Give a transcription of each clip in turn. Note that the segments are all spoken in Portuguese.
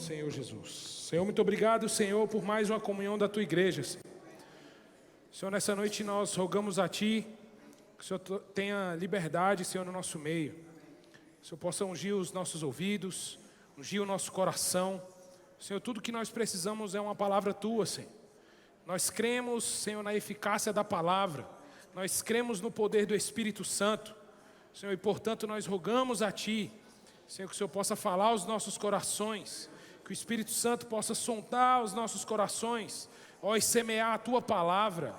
Senhor Jesus. Senhor, muito obrigado, Senhor, por mais uma comunhão da Tua igreja, Senhor. Senhor, nessa noite nós rogamos a Ti que o Senhor tenha liberdade, Senhor, no nosso meio. Que o Senhor possa ungir os nossos ouvidos, ungir o nosso coração. Senhor, tudo que nós precisamos é uma palavra Tua, Senhor. Nós cremos, Senhor, na eficácia da palavra. Nós cremos no poder do Espírito Santo. Senhor, e portanto nós rogamos a Ti, Senhor, que o Senhor possa falar aos nossos corações, que o Espírito Santo possa sondar os nossos corações, ó, e semear a Tua palavra,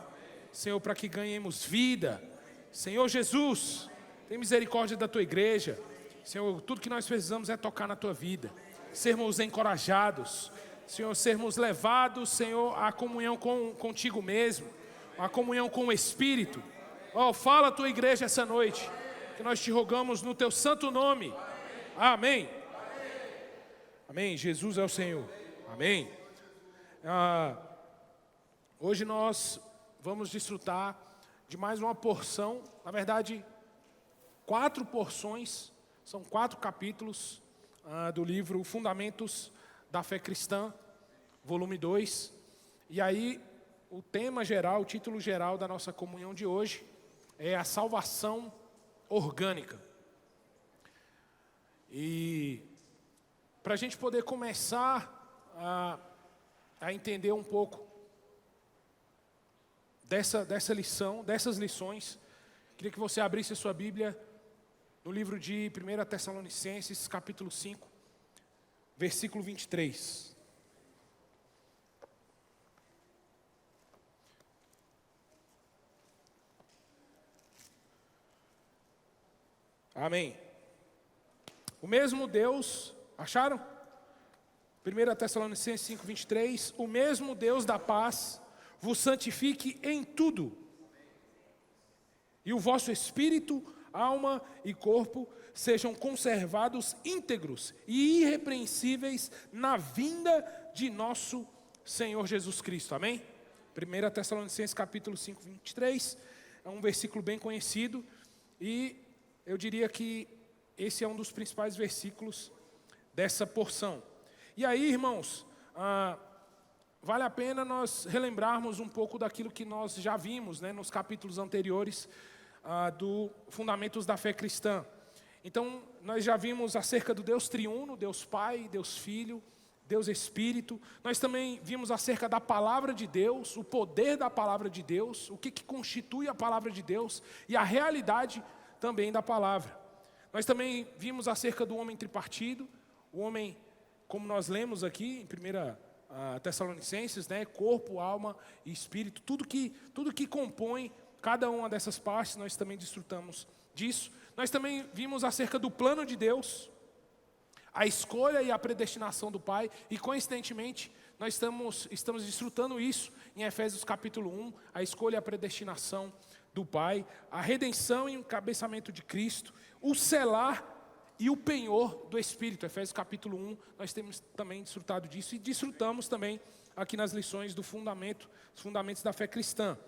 Senhor, para que ganhemos vida. Senhor Jesus, tem misericórdia da Tua igreja. Senhor, tudo que nós precisamos é tocar na Tua vida, sermos encorajados, Senhor, sermos levados, Senhor, à comunhão contigo mesmo, à comunhão com o Espírito. Ó, fala a Tua igreja essa noite, que nós te rogamos no Teu santo nome. Amém. Amém. Jesus é o Senhor. Amém. Hoje nós vamos desfrutar de mais uma porção, na verdade, 4 porções, são 4 capítulos do livro Fundamentos da Fé Cristã, volume 2. E aí, o tema geral, o título geral da nossa comunhão de hoje é a salvação orgânica. E para a gente poder começar a entender um pouco dessas lições, queria que você abrisse a sua Bíblia no livro de 1 Tessalonicenses, capítulo 5, versículo 23. Amém. O mesmo Deus, acharam? 1 Tessalonicenses 5, 23. O mesmo Deus da paz vos santifique em tudo. E o vosso espírito, alma e corpo sejam conservados íntegros e irrepreensíveis na vinda de nosso Senhor Jesus Cristo. Amém? 1 Tessalonicenses capítulo 5, 23. É um versículo bem conhecido. E eu diria que esse é um dos principais versículos dessa porção. E aí, irmãos, vale a pena nós relembrarmos um pouco daquilo que nós já vimos, né, nos capítulos anteriores do Fundamentos da Fé Cristã. Então, nós já vimos acerca do Deus triuno, Deus Pai, Deus Filho, Deus Espírito. Nós também vimos acerca da palavra de Deus, o poder da palavra de Deus, o que constitui a palavra de Deus e a realidade também da palavra. Nós também vimos acerca do homem tripartido, o homem, como nós lemos aqui em 1 Tessalonicenses, né, corpo, alma e espírito, tudo que compõe cada uma dessas partes, nós também desfrutamos disso. Nós também vimos acerca do plano de Deus, a escolha e a predestinação do Pai, e coincidentemente nós estamos desfrutando isso em Efésios capítulo 1, a escolha e a predestinação do Pai, a redenção e o encabeçamento de Cristo, o selar e o penhor do Espírito. Efésios capítulo 1, nós temos também desfrutado disso e desfrutamos também aqui nas lições dos fundamentos da fé cristã.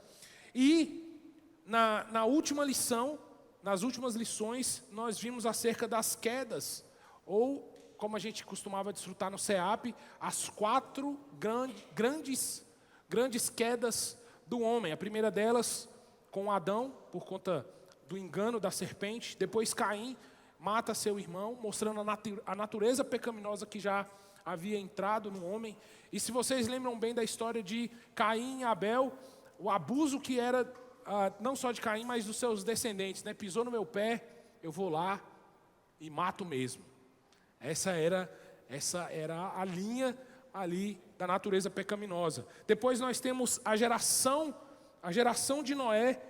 E na última lição, nas últimas lições, nós vimos acerca das quedas, ou como a gente costumava desfrutar no CEAP, as 4 grandes quedas do homem. A primeira delas com Adão, por conta do engano da serpente. Depois Caim mata seu irmão, mostrando a natureza pecaminosa que já havia entrado no homem. E se vocês lembram bem da história de Caim e Abel, o abuso que era, não só de Caim, mas dos seus descendentes, né? Pisou no meu pé, eu vou lá e mato mesmo. Essa era a linha ali da natureza pecaminosa. Depois nós temos a geração de Noé,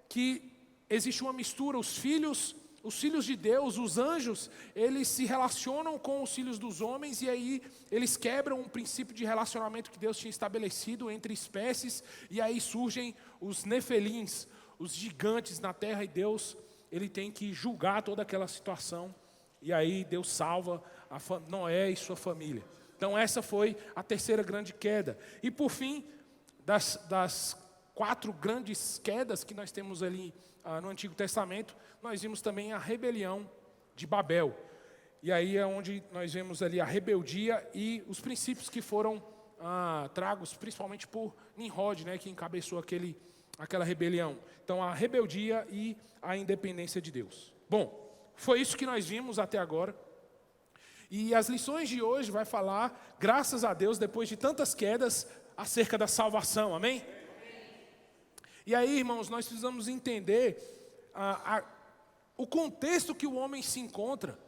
que existe uma mistura, os filhos de Deus, os anjos, eles se relacionam com os filhos dos homens, e aí eles quebram um princípio de relacionamento que Deus tinha estabelecido entre espécies, e aí surgem os nefelins, os gigantes na terra, e Deus, ele tem que julgar toda aquela situação, e aí Deus salva Noé e sua família. Então essa foi a terceira grande queda. E por fim, das 4 grandes quedas que nós temos ali no Antigo Testamento, nós vimos também a rebelião de Babel. E aí é onde nós vemos ali a rebeldia e os princípios que foram tragos, principalmente por Nimrod, né, que encabeçou aquela rebelião. Então, a rebeldia e a independência de Deus. Bom, foi isso que nós vimos até agora. E as lições de hoje vai falar, graças a Deus, depois de tantas quedas, acerca da salvação, amém? E aí, irmãos, nós precisamos entender o contexto que o homem se encontra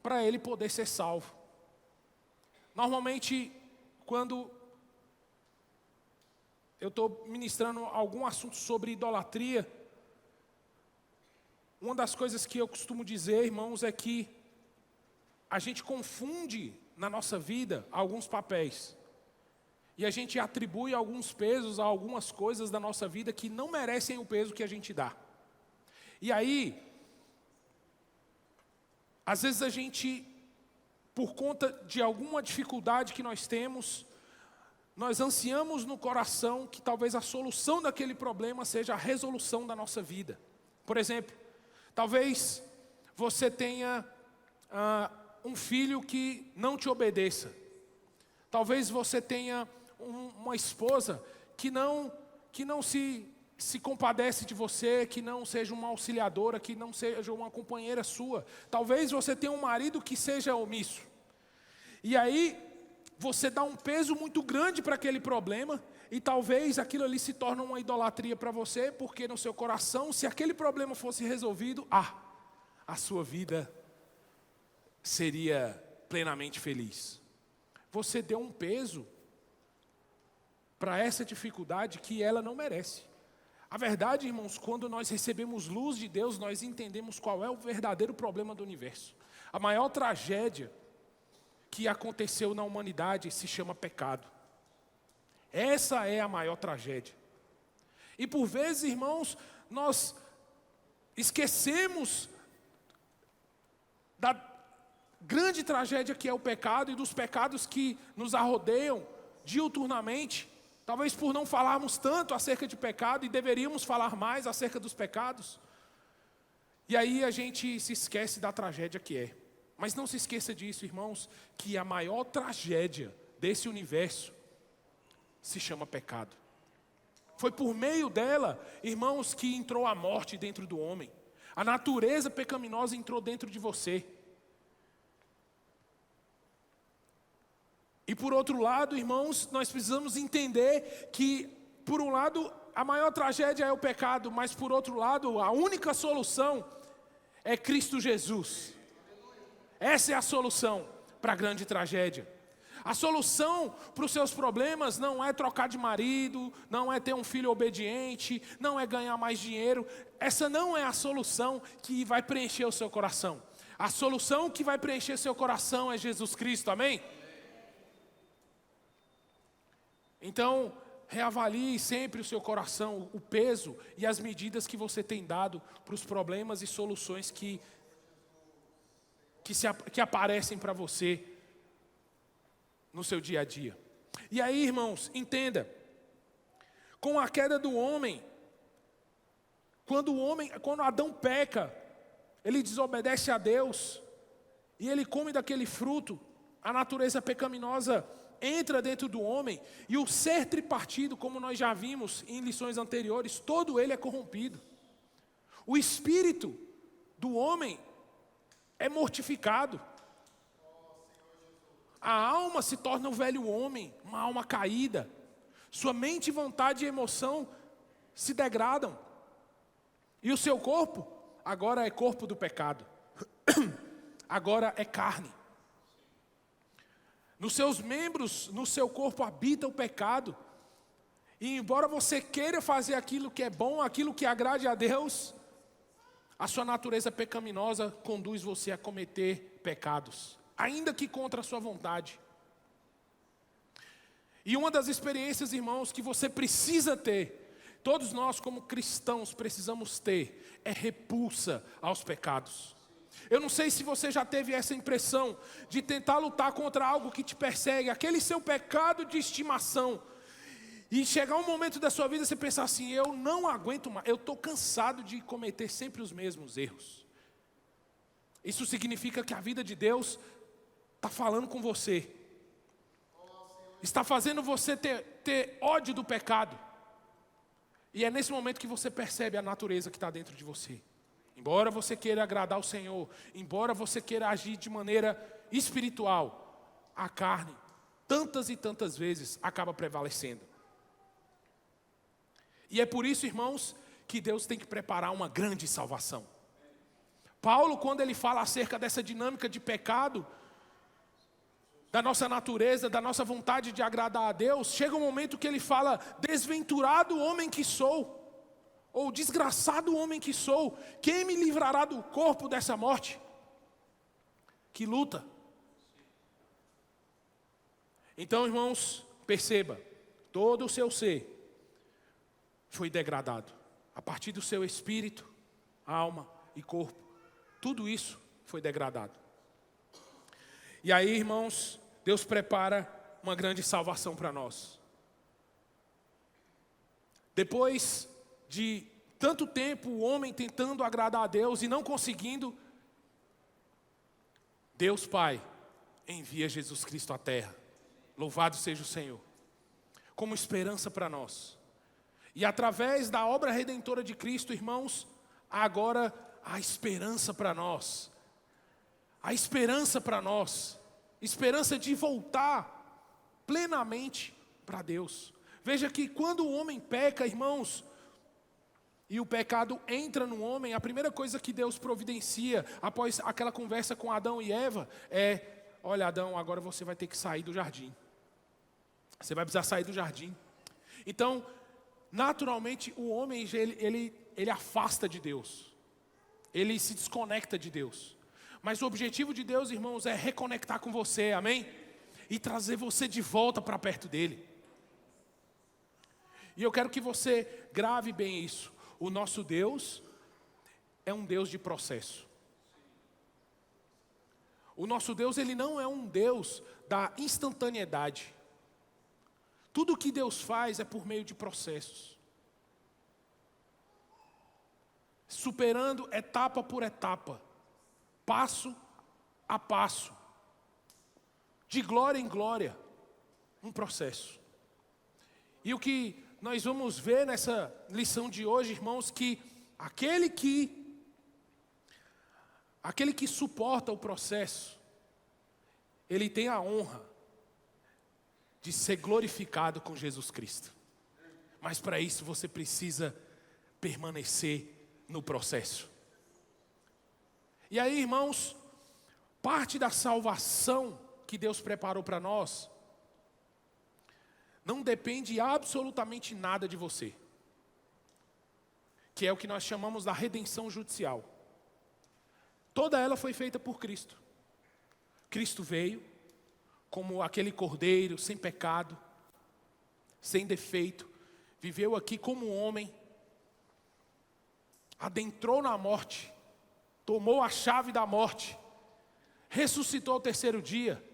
para ele poder ser salvo. Normalmente, quando eu estou ministrando algum assunto sobre idolatria, uma das coisas que eu costumo dizer, irmãos, é que a gente confunde na nossa vida alguns papéis. E a gente atribui alguns pesos a algumas coisas da nossa vida que não merecem o peso que a gente dá. E aí, às vezes a gente, por conta de alguma dificuldade que nós temos, nós ansiamos no coração que talvez a solução daquele problema seja a resolução da nossa vida. Por exemplo, talvez você tenha um filho que não te obedeça. Talvez você tenha uma esposa que não se compadece de você, que não seja uma auxiliadora, que não seja uma companheira sua. Talvez você tenha um marido que seja omisso. E aí, você dá um peso muito grande para aquele problema, e talvez aquilo ali se torne uma idolatria para você, porque no seu coração, se aquele problema fosse resolvido, a sua vida seria plenamente feliz. Você deu um peso para essa dificuldade que ela não merece. A verdade, irmãos, quando nós recebemos luz de Deus, nós entendemos qual é o verdadeiro problema do universo. A maior tragédia que aconteceu na humanidade se chama pecado. Essa é a maior tragédia. E por vezes, irmãos, nós esquecemos da grande tragédia que é o pecado e dos pecados que nos arrodeiam diuturnamente. Talvez por não falarmos tanto acerca de pecado e deveríamos falar mais acerca dos pecados. E aí a gente se esquece da tragédia que é. Mas não se esqueça disso, irmãos, que a maior tragédia desse universo se chama pecado. Foi por meio dela, irmãos, que entrou a morte dentro do homem. A natureza pecaminosa entrou dentro de você. E por outro lado, irmãos, nós precisamos entender que, por um lado, a maior tragédia é o pecado, mas por outro lado, a única solução é Cristo Jesus. Essa é a solução para a grande tragédia. A solução para os seus problemas não é trocar de marido, não é ter um filho obediente, não é ganhar mais dinheiro. Essa não é a solução que vai preencher o seu coração. A solução que vai preencher seu coração é Jesus Cristo, amém? Então, reavalie sempre o seu coração, o peso e as medidas que você tem dado para os problemas e soluções que aparecem para você no seu dia a dia. E aí, irmãos, entenda, com a queda do homem, quando Adão peca, ele desobedece a Deus, e ele come daquele fruto, a natureza pecaminosa entra dentro do homem, e o ser tripartido, como nós já vimos em lições anteriores, todo ele é corrompido. O espírito do homem é mortificado. A alma se torna um velho homem, uma alma caída. Sua mente, vontade e emoção se degradam. E o seu corpo, agora é corpo do pecado. Agora é carne. Nos seus membros, no seu corpo habita o pecado. E embora você queira fazer aquilo que é bom, aquilo que agrade a Deus, a sua natureza pecaminosa conduz você a cometer pecados, ainda que contra a sua vontade. E uma das experiências, irmãos, que você precisa ter, todos nós como cristãos precisamos ter, é repulsa aos pecados. Eu não sei se você já teve essa impressão de tentar lutar contra algo que te persegue, aquele seu pecado de estimação, e chegar um momento da sua vida você pensar assim, eu não aguento mais, eu estou cansado de cometer sempre os mesmos erros. Isso significa que a vida de Deus está falando com você. Está fazendo você ter ódio do pecado. E é nesse momento que você percebe a natureza que está dentro de você. Embora você queira agradar o Senhor, embora você queira agir de maneira espiritual, a carne, tantas e tantas vezes, acaba prevalecendo. E é por isso, irmãos, que Deus tem que preparar uma grande salvação. Paulo, quando ele fala acerca dessa dinâmica de pecado, da nossa natureza, da nossa vontade de agradar a Deus, chega um momento que ele fala: desventurado homem que sou, ou desgraçado homem que sou, quem me livrará do corpo dessa morte? Que luta. Então, irmãos, perceba, todo o seu ser foi degradado. A partir do seu espírito, alma e corpo, tudo isso foi degradado. E aí, irmãos, Deus prepara uma grande salvação para nós. Depois de tanto tempo o homem tentando agradar a Deus e não conseguindo, Deus Pai envia Jesus Cristo à terra. Louvado seja o Senhor. Como esperança para nós. E através da obra redentora de Cristo, irmãos, agora há esperança para nós. A esperança para nós. Esperança de voltar plenamente para Deus. Veja que quando o homem peca, irmãos, e o pecado entra no homem, a primeira coisa que Deus providencia após aquela conversa com Adão e Eva é: olha, Adão, agora você vai ter que sair do jardim. Você vai precisar sair do jardim. Então, naturalmente, o homem ele afasta de Deus. Ele se desconecta de Deus. Mas o objetivo de Deus, irmãos, é reconectar com você, amém? E trazer você de volta para perto dele. E eu quero que você grave bem isso. O nosso Deus é um Deus de processo. O nosso Deus, ele não é um Deus da instantaneidade. Tudo que Deus faz é por meio de processos. Superando etapa por etapa. Passo a passo. De glória em glória. Um processo. E o que nós vamos ver nessa lição de hoje, irmãos, que aquele que suporta o processo, ele tem a honra de ser glorificado com Jesus Cristo. Mas para isso você precisa permanecer no processo. E aí, irmãos, parte da salvação que Deus preparou para nós não depende absolutamente nada de você, que é o que nós chamamos da redenção judicial. Toda ela foi feita por Cristo. Cristo veio como aquele cordeiro sem pecado, sem defeito, viveu aqui como um homem, adentrou na morte, tomou a chave da morte, ressuscitou ao terceiro dia,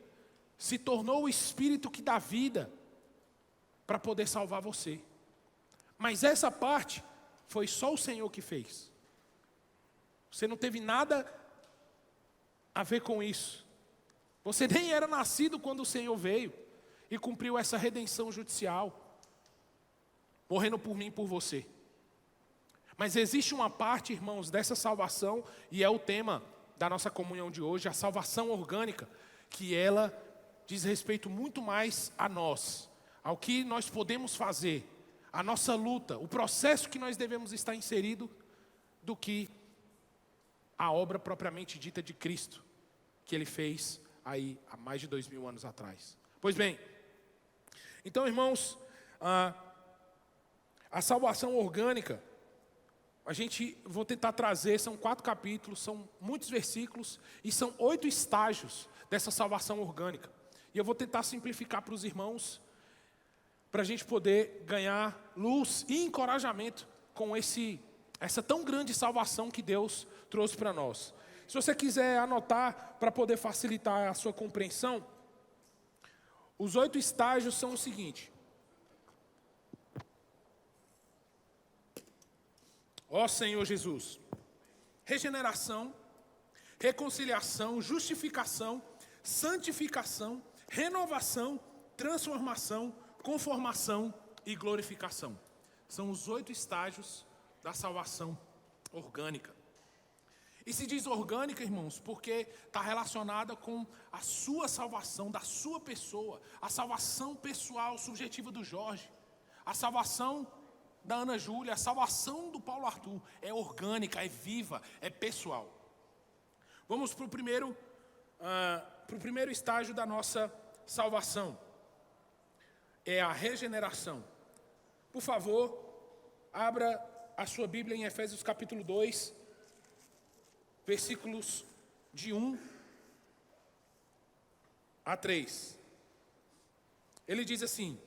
se tornou o Espírito que dá vida para poder salvar você. Mas essa parte foi só o Senhor que fez. Você não teve nada a ver com isso. Você nem era nascido quando o Senhor veio e cumpriu essa redenção judicial, morrendo por mim e por você. Mas existe uma parte, irmãos, dessa salvação, e é o tema da nossa comunhão de hoje, a salvação orgânica, que ela diz respeito muito mais a nós, ao que nós podemos fazer, a nossa luta, o processo que nós devemos estar inserido, do que a obra propriamente dita de Cristo, que Ele fez aí há mais de 2000 anos atrás. Pois bem, então, irmãos, a salvação orgânica, vou tentar trazer, são 4 capítulos, são muitos versículos, e são 8 estágios dessa salvação orgânica. E eu vou tentar simplificar para os irmãos, para a gente poder ganhar luz e encorajamento com essa tão grande salvação que Deus trouxe para nós. Se você quiser anotar para poder facilitar a sua compreensão, os 8 estágios são o seguinte. Ó Senhor Jesus, regeneração, reconciliação, justificação, santificação, renovação, transformação, conformação e glorificação. São os 8 estágios da salvação orgânica. E se diz orgânica, irmãos, porque está relacionada com a sua salvação, da sua pessoa, a salvação pessoal, subjetiva do Jorge, a salvação da Ana Júlia, a salvação do Paulo Arthur, é orgânica, é viva, é pessoal. Vamos para o primeiro estágio da nossa salvação, é a regeneração. Por favor, abra a sua Bíblia em Efésios capítulo 2, versículos de 1 a 3. Ele diz assim: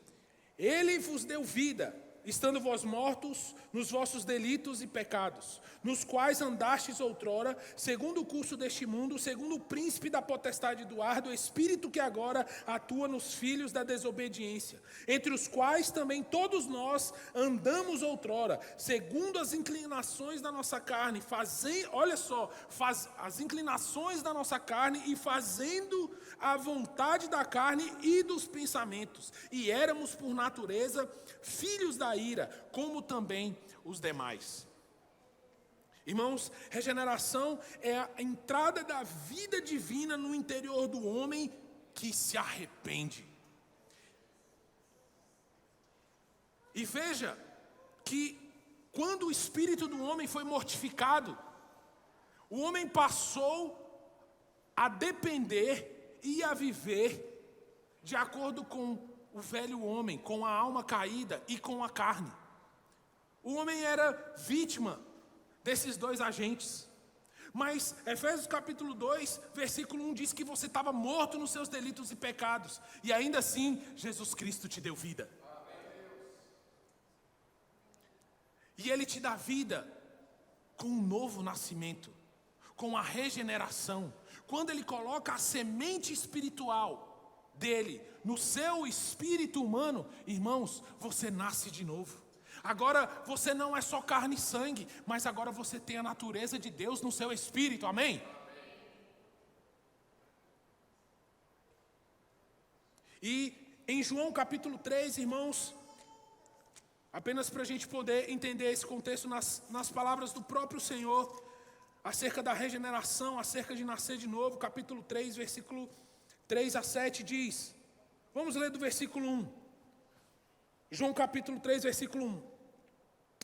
Ele vos deu vida, estando vós mortos nos vossos delitos e pecados, nos quais andastes outrora, segundo o curso deste mundo, segundo o príncipe da potestade do ar, do espírito que agora atua nos filhos da desobediência, entre os quais também todos nós andamos outrora, segundo as inclinações da nossa carne, as inclinações da nossa carne e fazendo a vontade da carne e dos pensamentos, e éramos por natureza filhos da ira, como também os demais. Irmãos, regeneração é a entrada da vida divina no interior do homem que se arrepende. E veja que quando o espírito do homem foi mortificado, o homem passou a depender e a viver de acordo com o velho homem, com a alma caída e com a carne. O homem era vítima desses 2 agentes. Mas Efésios capítulo 2, versículo 1 diz que você estava morto nos seus delitos e pecados. E ainda assim, Jesus Cristo te deu vida. E Ele te dá vida com um novo nascimento, com a regeneração. Quando Ele coloca a semente espiritual dele no seu espírito humano, irmãos, você nasce de novo. Agora você não é só carne e sangue, mas agora você tem a natureza de Deus no seu espírito, amém? E em João capítulo 3, irmãos, apenas para a gente poder entender esse contexto nas palavras do próprio Senhor, acerca da regeneração, acerca de nascer de novo, capítulo 3, versículo 3 a 7 diz, vamos ler do versículo 1, João capítulo 3, versículo 1.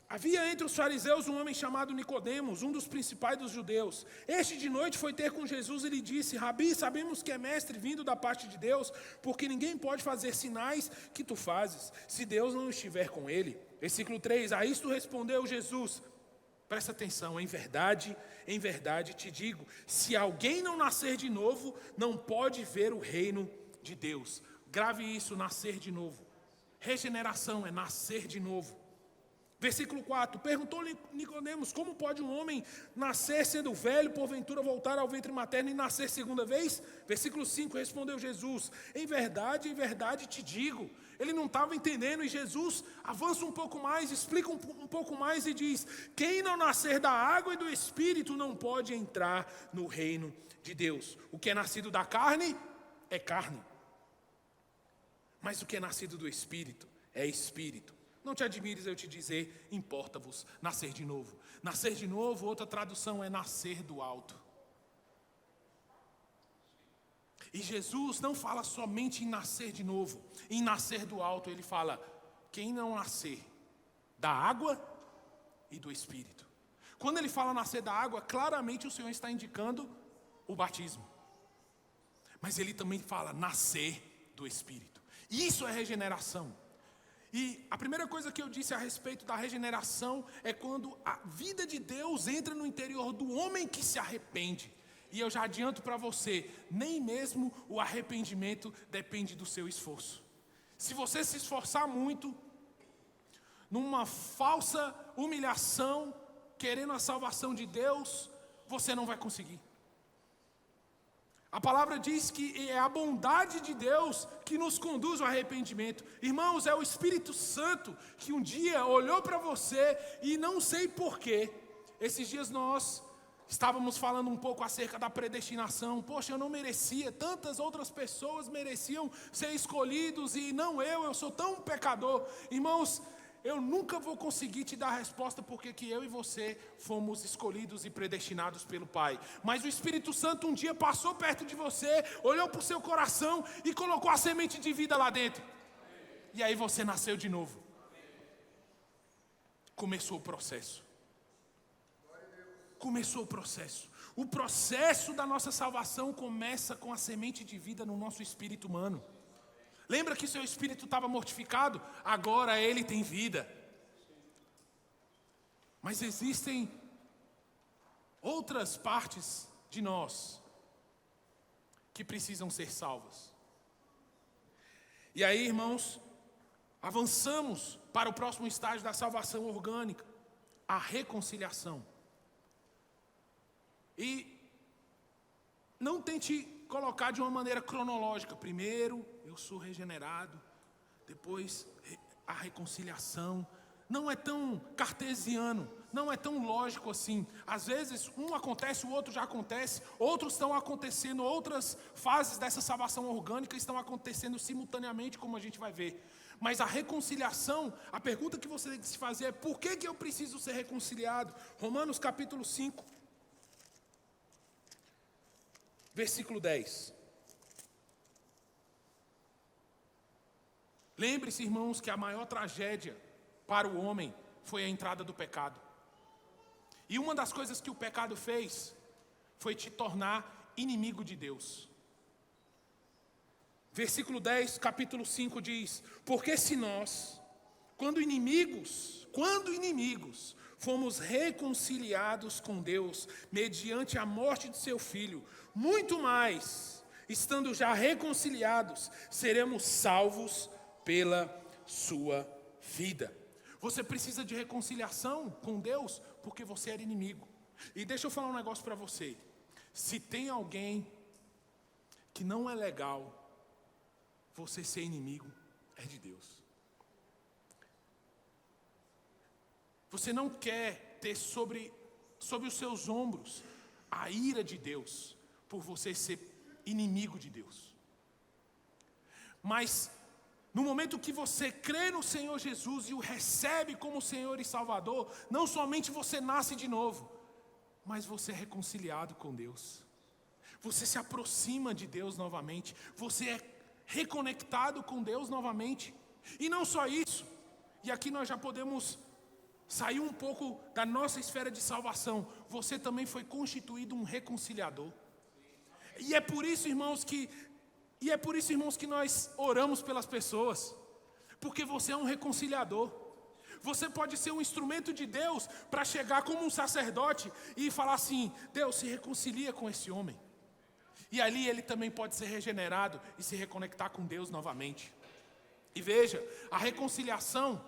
Havia entre os fariseus um homem chamado Nicodemos, um dos principais dos judeus. Este de noite foi ter com Jesus e lhe disse: Rabi, sabemos que é mestre vindo da parte de Deus, porque ninguém pode fazer sinais que tu fazes, se Deus não estiver com ele. Versículo 3, a isto respondeu Jesus, presta atenção, em verdade te digo, se alguém não nascer de novo, não pode ver o reino de Deus. Grave isso, nascer de novo. Regeneração é nascer de novo. Versículo 4, perguntou-lhe Nicodemos, como pode um homem nascer sendo velho, porventura voltar ao ventre materno e nascer segunda vez? Versículo 5, respondeu Jesus, em verdade te digo. Ele não estava entendendo e Jesus avança um pouco mais, explica um pouco mais e diz, quem não nascer da água e do Espírito não pode entrar no reino de Deus. O que é nascido da carne é carne, mas o que é nascido do Espírito é Espírito. Não te admires eu te dizer, importa-vos nascer de novo. Nascer de novo, outra tradução é nascer do alto. E Jesus não fala somente em nascer de novo, em nascer do alto. Ele fala, quem não nascer da água e do Espírito. Quando ele fala nascer da água, claramente o Senhor está indicando o batismo. Mas ele também fala nascer do Espírito. Isso é regeneração. E a primeira coisa que eu disse a respeito da regeneração é quando a vida de Deus entra no interior do homem que se arrepende. E eu já adianto para você, nem mesmo o arrependimento depende do seu esforço. Se você se esforçar muito, numa falsa humilhação, querendo a salvação de Deus, você não vai conseguir. A palavra diz que é a bondade de Deus que nos conduz ao arrependimento. Irmãos, é o Espírito Santo que um dia olhou para você e não sei porquê. Esses dias nós Estávamos falando um pouco acerca da predestinação. Poxa, eu não merecia, tantas outras pessoas mereciam ser escolhidos e não eu sou tão pecador. Irmãos, eu nunca vou conseguir te dar a resposta porque que eu e você fomos escolhidos e predestinados pelo Pai. Mas o Espírito Santo um dia passou perto de você, olhou para o seu coração e colocou a semente de vida lá dentro. E aí você nasceu de novo. Começou o processo. Começou o processo. O processo da nossa salvação começa com a semente de vida no nosso espírito humano. Lembra que seu espírito estava mortificado? Agora ele tem vida. Mas existem outras partes de nós que precisam ser salvas. E aí, irmãos, avançamos para o próximo estágio da salvação orgânica, a reconciliação. E não tente colocar de uma maneira cronológica. Primeiro eu sou regenerado, depois a reconciliação. Não é tão cartesiano, não é tão lógico assim. Às vezes um acontece, o outro já acontece, outros estão acontecendo, outras fases dessa salvação orgânica estão acontecendo simultaneamente, como a gente vai ver. Mas a reconciliação, a pergunta que você tem que se fazer é: por que eu preciso ser reconciliado? Romanos capítulo 5. Versículo 10. Lembre-se, irmãos, que a maior tragédia para o homem foi a entrada do pecado. E uma das coisas que o pecado fez foi te tornar inimigo de Deus. Versículo 10, capítulo 5 diz: porque se nós, quando inimigos, fomos reconciliados com Deus mediante a morte de seu Filho, muito mais, estando já reconciliados, seremos salvos pela sua vida. Você precisa de reconciliação com Deus porque você era inimigo. E deixa eu falar um negócio para você. Se tem alguém que não é legal você ser inimigo, é de Deus. Você não quer ter sobre os seus ombros a ira de Deus por você ser inimigo de Deus. Mas no momento que você crê no Senhor Jesus e o recebe como Senhor e Salvador, não somente você nasce de novo, mas você é reconciliado com Deus. Você se aproxima de Deus novamente, você é reconectado com Deus novamente. E não só isso, e aqui nós já podemos sair um pouco da nossa esfera de salvação. Você também foi constituído um reconciliador. E é por isso, irmãos, que nós oramos pelas pessoas. Porque você é um reconciliador. Você pode ser um instrumento de Deus para chegar como um sacerdote e falar assim: Deus, se reconcilia com esse homem. E ali ele também pode ser regenerado e se reconectar com Deus novamente. E veja, a reconciliação,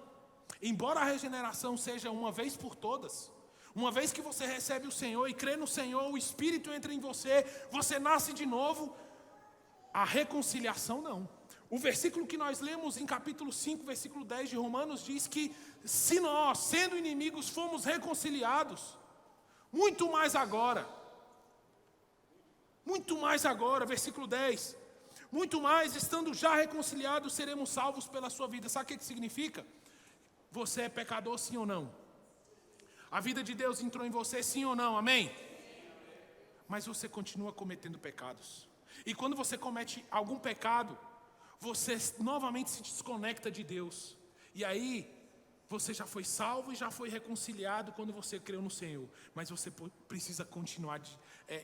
embora a regeneração seja uma vez por todas, uma vez que você recebe o Senhor e crê no Senhor, o Espírito entra em você, você nasce de novo. A reconciliação não. O versículo que nós lemos em capítulo 5, versículo 10 de Romanos diz que se nós, sendo inimigos, fomos reconciliados, muito mais agora, versículo 10, muito mais, estando já reconciliados, seremos salvos pela sua vida. Sabe o que significa? Você é pecador, sim ou não? A vida de Deus entrou em você, sim ou não? Amém? Mas você continua cometendo pecados. E quando você comete algum pecado, você novamente se desconecta de Deus. E aí, você já foi salvo e já foi reconciliado quando você creu no Senhor. Mas você precisa continuar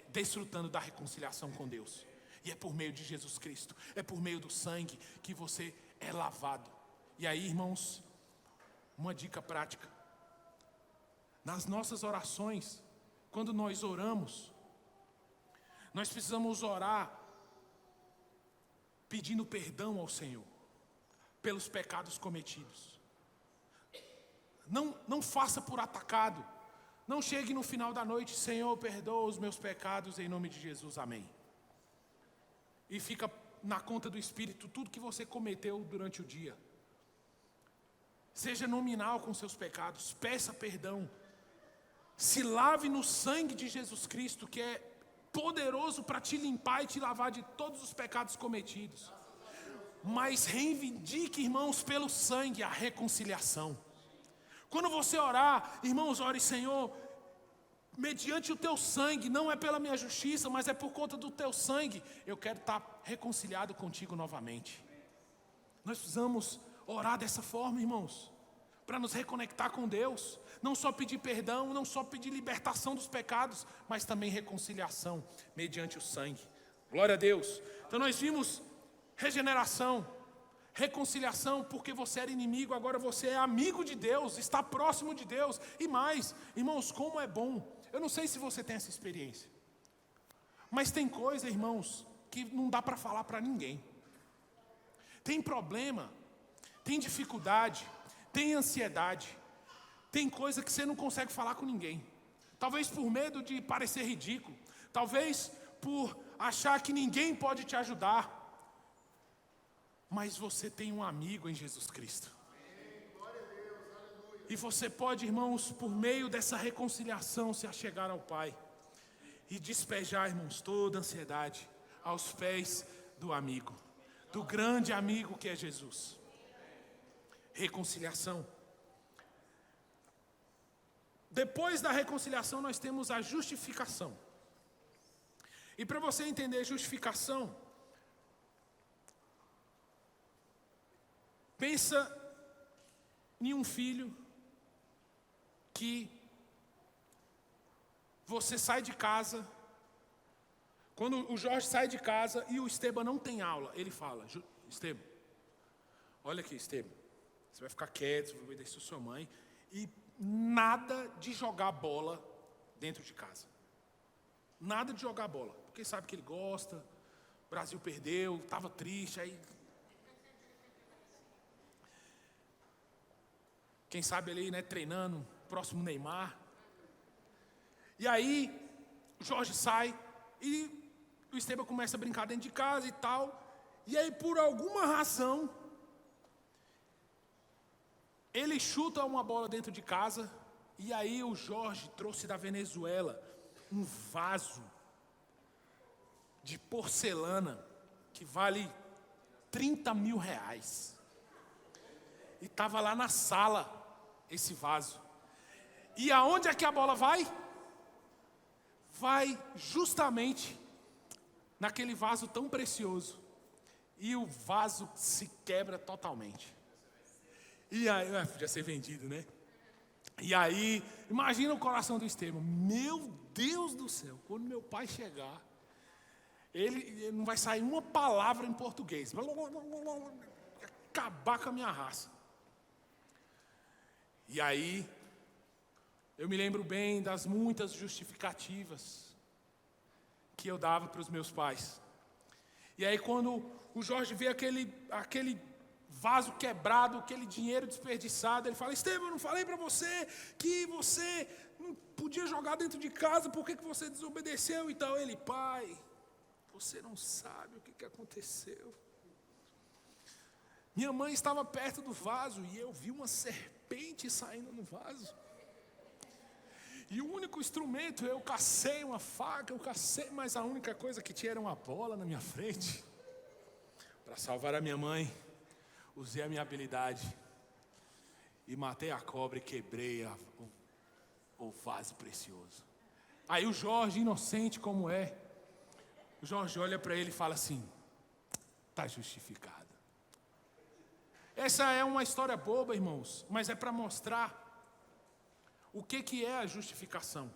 desfrutando da reconciliação com Deus. E é por meio de Jesus Cristo, é por meio do sangue que você é lavado. E aí, irmãos, uma dica prática. Nas nossas orações, quando nós oramos, nós precisamos orar pedindo perdão ao Senhor pelos pecados cometidos. Não faça por atacado. Não chegue no final da noite: Senhor, perdoa os meus pecados em nome de Jesus, amém. E fica na conta do Espírito tudo que você cometeu durante o dia. Seja nominal com seus pecados, peça perdão. Se lave no sangue de Jesus Cristo, que é poderoso para te limpar e te lavar de todos os pecados cometidos. Mas reivindique, irmãos, pelo sangue a reconciliação. Quando você orar, irmãos, ore: Senhor, mediante o teu sangue, não é pela minha justiça, mas é por conta do teu sangue, eu quero estar reconciliado contigo novamente. Nós precisamos orar dessa forma, irmãos, para nos reconectar com Deus. Não só pedir perdão, não só pedir libertação dos pecados, mas também reconciliação mediante o sangue. Glória a Deus. Então nós vimos regeneração, reconciliação, porque você era inimigo, agora você é amigo de Deus, está próximo de Deus. E mais, irmãos, como é bom. Eu não sei se você tem essa experiência, mas tem coisa, irmãos, que não dá para falar para ninguém. Tem problema, tem dificuldade, tem ansiedade, tem coisa que você não consegue falar com ninguém. Talvez por medo de parecer ridículo, talvez por achar que ninguém pode te ajudar. Mas você tem um amigo em Jesus Cristo. E você pode, irmãos, por meio dessa reconciliação, se achegar ao Pai e despejar, irmãos, toda a ansiedade aos pés do amigo, do grande amigo que é Jesus. Reconciliação. Depois da reconciliação, nós temos a justificação. E para você entender justificação, pensa em um filho que você sai de casa. Quando o Jorge sai de casa e o Esteban não tem aula, ele fala: Esteban, olha aqui, Esteban, você vai ficar quieto, você vai obedecer a sua mãe, e nada de jogar bola dentro de casa. Nada de jogar bola, porque sabe que ele gosta. O Brasil perdeu, estava triste, aí quem sabe ele, né, treinando, próximo Neymar. E aí o Jorge sai e o Esteban começa a brincar dentro de casa e tal. E aí, por alguma razão, ele chuta uma bola dentro de casa. E aí o Jorge trouxe da Venezuela um vaso de porcelana que vale R$30.000. E estava lá na sala esse vaso. E aonde é que a bola vai? Vai justamente naquele vaso tão precioso. E o vaso se quebra totalmente. E aí, podia ser vendido, né? E aí, imagina o coração do Esteban. Meu Deus do céu, quando meu pai chegar, ele não vai sair uma palavra em português. Vai acabar com a minha raça. E aí, eu me lembro bem das muitas justificativas que eu dava para os meus pais. E aí, quando o Jorge vê aquele vaso quebrado, aquele dinheiro desperdiçado, ele fala: Esteban, eu não falei para você que você não podia jogar dentro de casa, por que você desobedeceu? Então ele: pai, você não sabe o que aconteceu. Minha mãe estava perto do vaso e eu vi uma serpente saindo no vaso. E o único instrumento, eu cacei uma faca, mas a única coisa que tinha era uma bola na minha frente. Para salvar a minha mãe, usei a minha habilidade e matei a cobra e quebrei o vaso precioso. Aí o Jorge, inocente como é, o Jorge olha para ele e fala assim: está justificado. Essa é uma história boba, irmãos, mas é para mostrar o que é a justificação.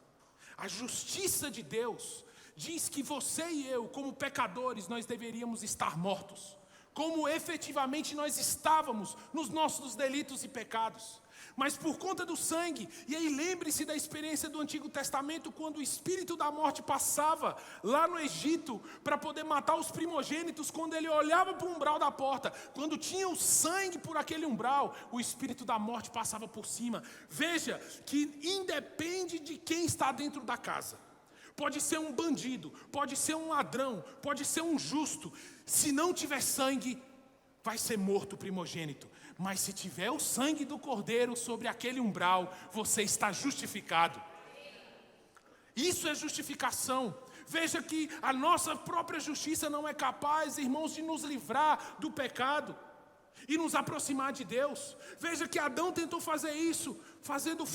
A justiça de Deus diz que você e eu, como pecadores, nós deveríamos estar mortos, como efetivamente nós estávamos nos nossos delitos e pecados. Mas por conta do sangue, e aí lembre-se da experiência do Antigo Testamento, quando o espírito da morte passava lá no Egito para poder matar os primogênitos, quando ele olhava para o umbral da porta, quando tinha o sangue por aquele umbral, o espírito da morte passava por cima. Veja que independe de quem está dentro da casa. Pode ser um bandido, pode ser um ladrão, pode ser um justo. Se não tiver sangue, vai ser morto o primogênito. Mas se tiver o sangue do Cordeiro sobre aquele umbral, você está justificado. Isso é justificação. Veja que a nossa própria justiça não é capaz, irmãos, de nos livrar do pecado e nos aproximar de Deus. Veja que Adão tentou fazer isso, fazendo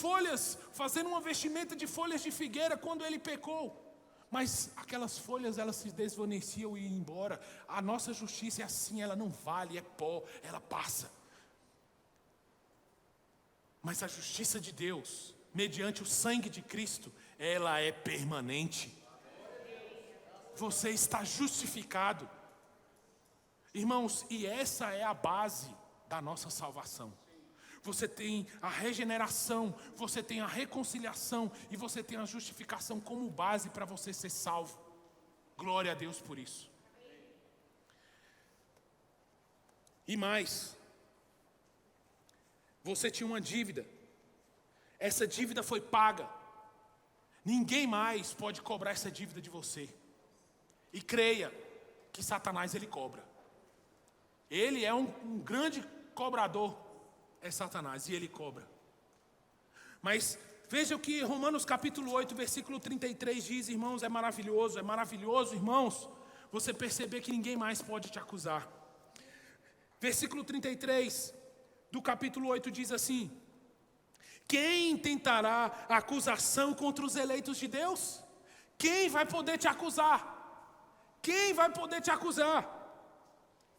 uma vestimenta de folhas de figueira quando ele pecou. Mas aquelas folhas, elas se desvaneciam e iam embora. A nossa justiça é assim, ela não vale, é pó, ela passa. Mas a justiça de Deus, mediante o sangue de Cristo, ela é permanente. Você está justificado. Irmãos, e essa é a base da nossa salvação. Você tem a regeneração, você tem a reconciliação e você tem a justificação como base para você ser salvo. Glória a Deus por isso. E mais, você tinha uma dívida. Essa dívida foi paga. Ninguém mais pode cobrar essa dívida de você. E creia que Satanás ele cobra. Ele é um grande cobrador, é Satanás, e ele cobra. Mas veja o que Romanos capítulo 8, versículo 33 diz, irmãos, é maravilhoso, irmãos, você perceber que ninguém mais pode te acusar. Versículo 33 do capítulo 8 diz assim: quem tentará acusação contra os eleitos de Deus? Quem vai poder te acusar? Quem vai poder te acusar?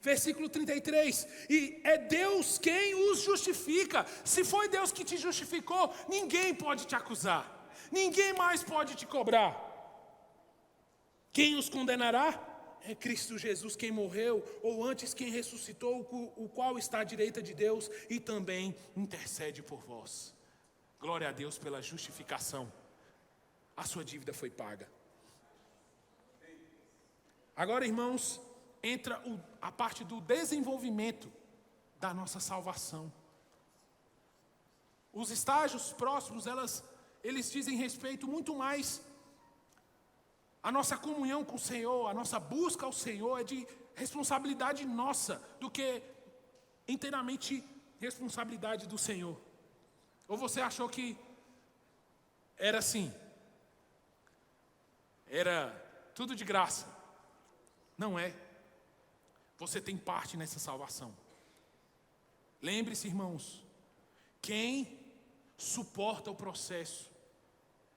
Versículo 33, e é Deus quem os justifica. Se foi Deus que te justificou, ninguém pode te acusar. Ninguém mais pode te cobrar. Quem os condenará? É Cristo Jesus quem morreu, ou antes quem ressuscitou, o qual está à direita de Deus e também intercede por vós. Glória a Deus pela justificação. A sua dívida foi paga. Agora, irmãos, entra a parte do desenvolvimento da nossa salvação. Os estágios próximos, eles dizem respeito muito mais à nossa comunhão com o Senhor, a nossa busca ao Senhor é de responsabilidade nossa, do que inteiramente responsabilidade do Senhor. Ou você achou que era assim? Era tudo de graça? Não é. Você tem parte nessa salvação. Lembre-se, irmãos, quem suporta o processo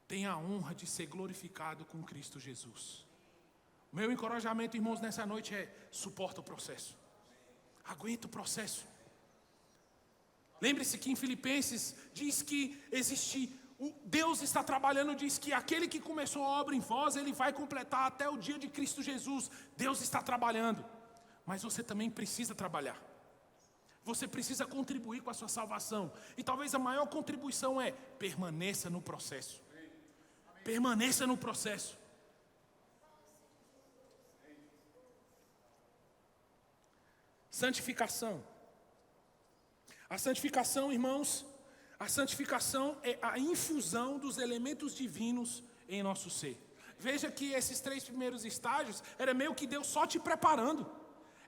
tem a honra de ser glorificado com Cristo Jesus. Meu encorajamento, irmãos, nessa noite é: suporta o processo. Aguenta o processo. Lembre-se que em Filipenses diz que Deus está trabalhando, diz que aquele que começou a obra em vós, ele vai completar até o dia de Cristo Jesus. Deus está trabalhando. Mas você também precisa trabalhar. Você precisa contribuir com a sua salvação. E talvez a maior contribuição é: permaneça no processo. Permaneça no processo. Santificação. A santificação, irmãos, a santificação é a infusão dos elementos divinos em nosso ser. Veja que esses 3 primeiros estágios era meio que Deus só te preparando.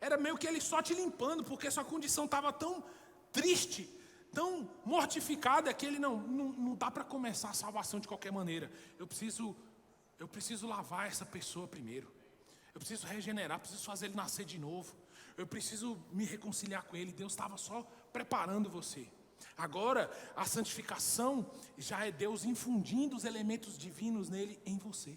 Era meio que Ele só te limpando, porque sua condição estava tão triste, tão mortificada, que Ele não dá para começar a salvação de qualquer maneira. Eu preciso lavar essa pessoa primeiro. Eu preciso regenerar, preciso fazer ele nascer de novo. Eu preciso me reconciliar com Ele. Deus estava só preparando você. Agora, a santificação já é Deus infundindo os elementos divinos nele, em você.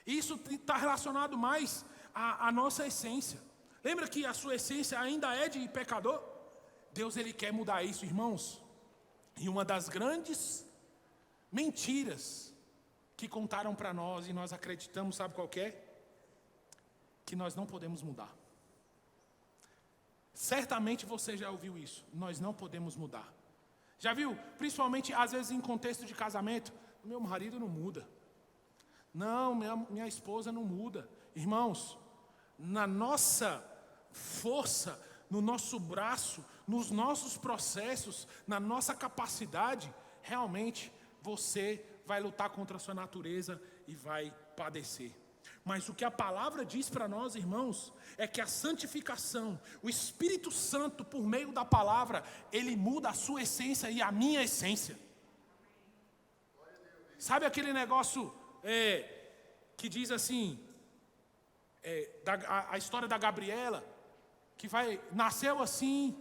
Isso está relacionado mais à nossa essência. Lembra que a sua essência ainda é de pecador? Deus, Ele quer mudar isso, irmãos. E uma das grandes mentiras que contaram para nós e nós acreditamos, sabe qual que é? Que nós não podemos mudar. Certamente você já ouviu isso. Nós não podemos mudar. Já viu? Principalmente às vezes em contexto de casamento. Meu marido não muda. Não, minha esposa não muda. Irmãos, na nossa força, no nosso braço, nos nossos processos, na nossa capacidade, realmente você vai lutar contra a sua natureza e vai padecer. Mas o que a palavra diz para nós, irmãos, é que a santificação, o Espírito Santo, por meio da palavra, ele muda a sua essência e a minha essência. Sabe aquele negócio que diz assim, a história da Gabriela, que nasceu assim,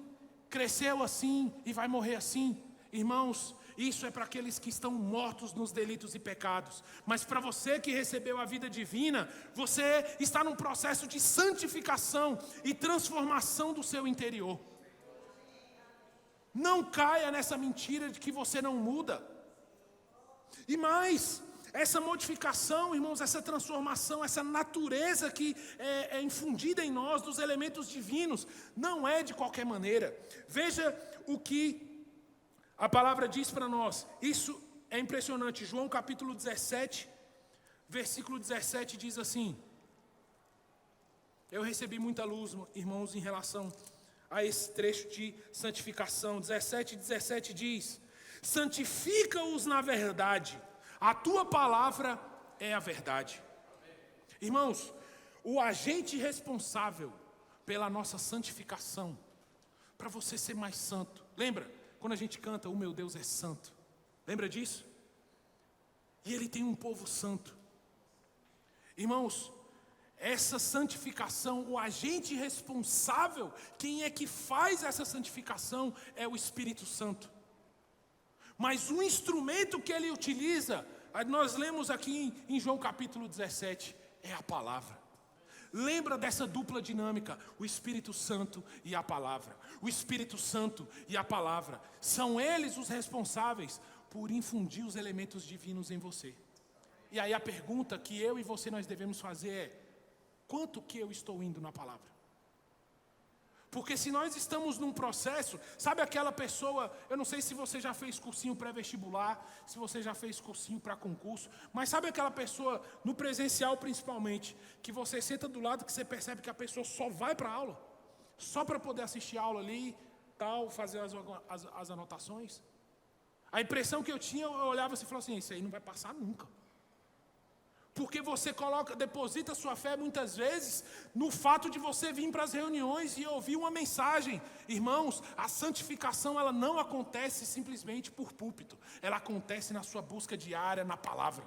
cresceu assim e vai morrer assim? Irmãos, isso é para aqueles que estão mortos nos delitos e pecados. Mas para você que recebeu a vida divina, você está num processo de santificação e transformação do seu interior. Não caia nessa mentira de que você não muda. E mais, essa modificação, irmãos, essa transformação, essa natureza que é infundida em nós, dos elementos divinos, não é de qualquer maneira. Veja o que a palavra diz para nós. Isso é impressionante. João capítulo 17, versículo 17 diz assim: eu recebi muita luz, irmãos, em relação a esse trecho de santificação. 17 diz: santifica-os na verdade, a tua palavra é a verdade. Irmãos, o agente responsável pela nossa santificação, para você ser mais santo, lembra? Quando a gente canta, o meu Deus é santo. Lembra disso? E Ele tem um povo santo. Irmãos, essa santificação, o agente responsável, quem é que faz essa santificação é o Espírito Santo. Mas o instrumento que Ele utiliza, nós lemos aqui em João capítulo 17, é a palavra. Lembra dessa dupla dinâmica, o Espírito Santo e a palavra. O Espírito Santo e a palavra, são eles os responsáveis por infundir os elementos divinos em você. E aí a pergunta que eu e você nós devemos fazer é: quanto que eu estou indo na palavra? Porque se nós estamos num processo, sabe aquela pessoa, eu não sei se você já fez cursinho pré-vestibular, se você já fez cursinho para concurso, mas sabe aquela pessoa, no presencial principalmente, que você senta do lado, que você percebe que a pessoa só vai para a aula, só para poder assistir a aula ali, tal, fazer as anotações? A impressão que eu tinha, eu olhava assim e falava assim: isso aí não vai passar nunca. Porque você deposita sua fé muitas vezes no fato de você vir para as reuniões e ouvir uma mensagem. Irmãos, a santificação ela não acontece simplesmente por púlpito. Ela acontece na sua busca diária na palavra.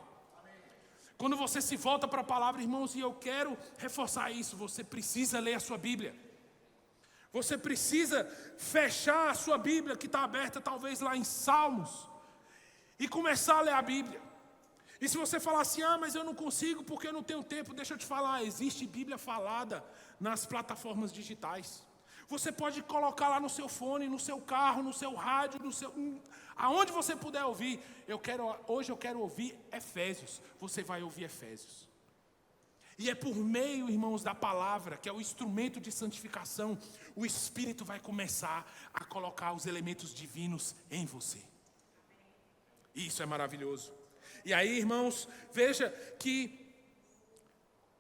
Quando você se volta para a palavra, irmãos, e eu quero reforçar isso, você precisa ler a sua Bíblia. Você precisa fechar a sua Bíblia, que está aberta talvez lá em Salmos, e começar a ler a Bíblia. E se você falar assim: ah, mas eu não consigo porque eu não tenho tempo, deixa eu te falar, existe Bíblia falada nas plataformas digitais. Você pode colocar lá no seu fone, no seu carro, no seu rádio, aonde você puder ouvir. Hoje eu quero ouvir Efésios. Você vai ouvir Efésios. E é por meio, irmãos, da palavra, que é o instrumento de santificação, o Espírito vai começar a colocar os elementos divinos em você. Isso é maravilhoso. E aí, irmãos, veja que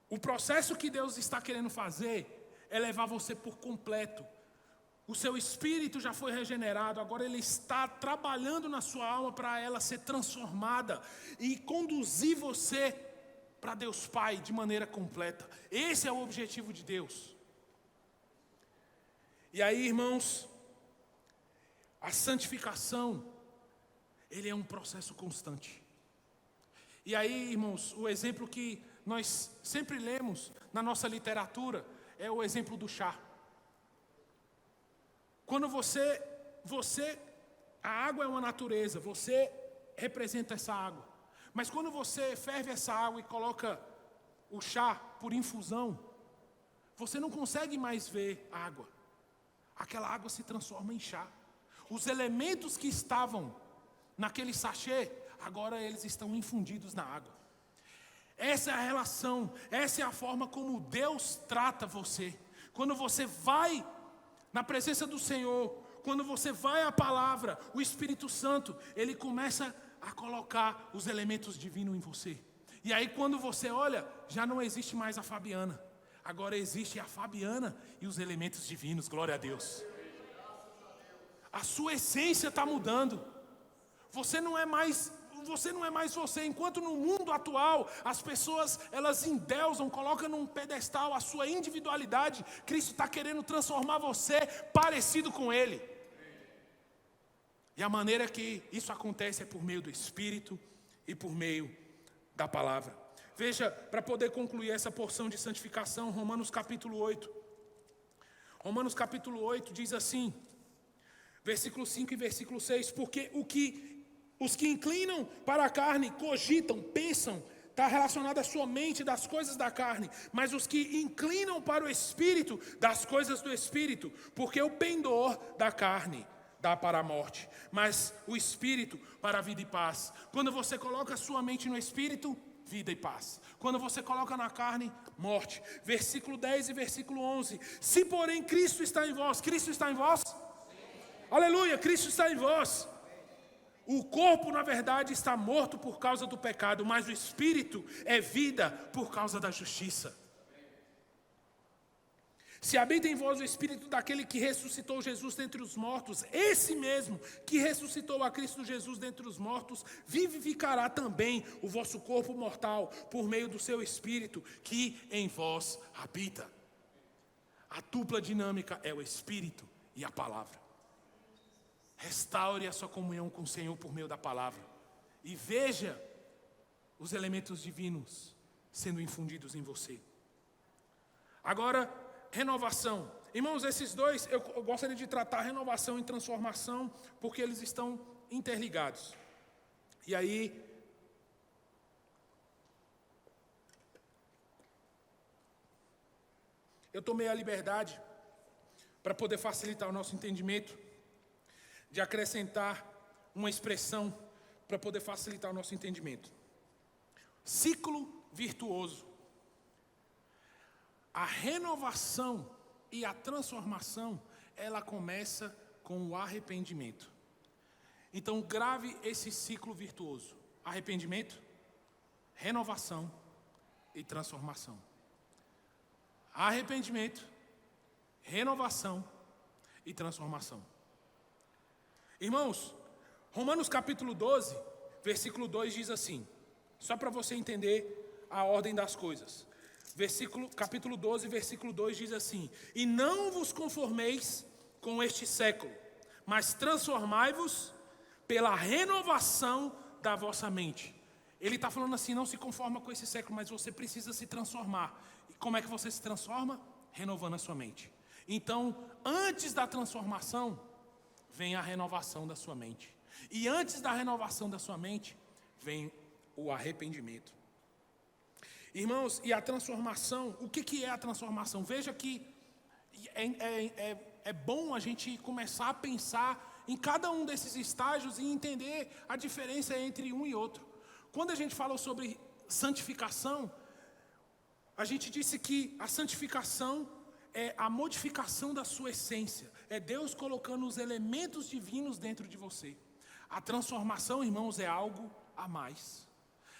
o processo que Deus está querendo fazer é levar você por completo. O seu espírito já foi regenerado, agora ele está trabalhando na sua alma para ela ser transformada e conduzir você para Deus Pai de maneira completa. Esse é o objetivo de Deus. E aí, irmãos, a santificação, ele é um processo constante. E aí, irmãos, o exemplo que nós sempre lemos na nossa literatura é o exemplo do chá. Quando a água é uma natureza, você representa essa água. Mas quando você ferve essa água e coloca o chá por infusão, você não consegue mais ver água. Aquela água se transforma em chá. Os elementos que estavam naquele sachê, agora eles estão infundidos na água. Essa é a relação, essa é a forma como Deus trata você. Quando você vai na presença do Senhor, quando você vai à palavra, o Espírito Santo, ele começa a colocar os elementos divinos em você. E aí quando você olha, já não existe mais a Fabiana. Agora existe a Fabiana e os elementos divinos, glória a Deus. A sua essência está mudando. Você não é mais você. Enquanto no mundo atual as pessoas elas endeusam, colocam num pedestal a sua individualidade, Cristo está querendo transformar você parecido com Ele. E a maneira que isso acontece é por meio do Espírito e por meio da palavra. Veja, para poder concluir essa porção de santificação, Romanos capítulo 8. Romanos capítulo 8 diz assim, versículo 5 e versículo 6, porque os que inclinam para a carne cogitam, pensam, está relacionado à sua mente das coisas da carne, mas os que inclinam para o Espírito, das coisas do Espírito, porque o pendor da carne dá para a morte, mas o Espírito para a vida e paz. Quando você coloca a sua mente no Espírito, vida e paz. Quando você coloca na carne, morte. Versículo 10 e versículo 11. Se porém Cristo está em vós, Cristo está em vós? Sim. Aleluia, Cristo está em vós. O corpo, na verdade, está morto por causa do pecado, mas o Espírito é vida por causa da justiça. Se habita em vós o Espírito daquele que ressuscitou Jesus dentre os mortos, esse mesmo que ressuscitou a Cristo Jesus dentre os mortos, vivificará também o vosso corpo mortal, por meio do seu Espírito, que em vós habita. A dupla dinâmica é o Espírito e a palavra. Restaure a sua comunhão com o Senhor por meio da palavra. E veja os elementos divinos sendo infundidos em você. Agora, renovação. Irmãos, esses dois, eu gostaria de tratar renovação e transformação, porque eles estão interligados. E aí, eu tomei a liberdade, para poder facilitar o nosso entendimento, de acrescentar uma expressão, para poder facilitar o nosso entendimento. Ciclo virtuoso. A renovação e a transformação, ela começa com o arrependimento. Então, grave esse ciclo virtuoso. Arrependimento, renovação e transformação. Arrependimento, renovação e transformação. Irmãos, Romanos capítulo 12, versículo 2 diz assim, só para você entender a ordem das coisas. Capítulo 12, versículo 2 diz assim: e não vos conformeis com este século, mas transformai-vos pela renovação da vossa mente. Ele está falando assim, não se conforma com esse século, mas você precisa se transformar. E como é que você se transforma? Renovando a sua mente. Então, antes da transformação, vem a renovação da sua mente. E antes da renovação da sua mente, vem o arrependimento. Irmãos, e a transformação, o que é a transformação? Veja que é bom a gente começar a pensar em cada um desses estágios e entender a diferença entre um e outro. Quando a gente falou sobre santificação, a gente disse que a santificação é a modificação da sua essência. É Deus colocando os elementos divinos dentro de você. A transformação, irmãos, é algo a mais.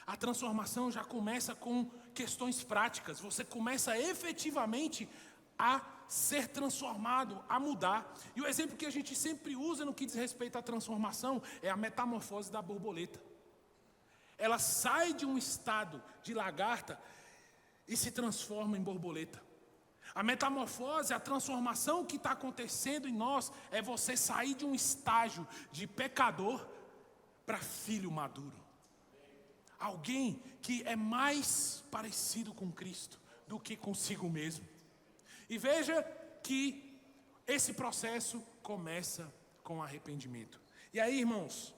A transformação já começa com questões práticas. Você começa efetivamente a ser transformado, a mudar. E o exemplo que a gente sempre usa no que diz respeito à transformação é a metamorfose da borboleta. Ela sai de um estado de lagarta e se transforma em borboleta. A metamorfose, a transformação que está acontecendo em nós é você sair de um estágio de pecador para filho maduro. Alguém que é mais parecido com Cristo do que consigo mesmo. E veja que esse processo começa com arrependimento. E aí, irmãos,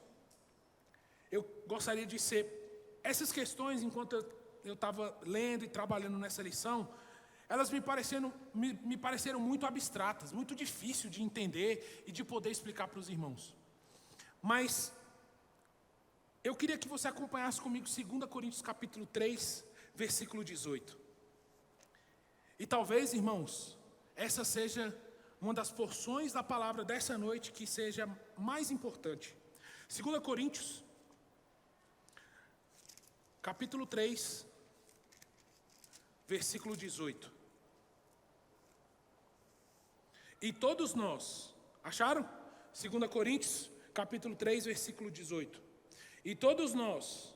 eu gostaria de ser... Essas questões, enquanto eu estava lendo e trabalhando nessa lição, elas me pareceram muito abstratas, muito difícil de entender e de poder explicar para os irmãos. Mas eu queria que você acompanhasse comigo 2 Coríntios capítulo 3, versículo 18. E talvez, irmãos, essa seja uma das porções da palavra dessa noite que seja mais importante. 2 Coríntios, capítulo 3, versículo 18. E todos nós, acharam? 2 Coríntios, capítulo 3, versículo 18. E todos nós,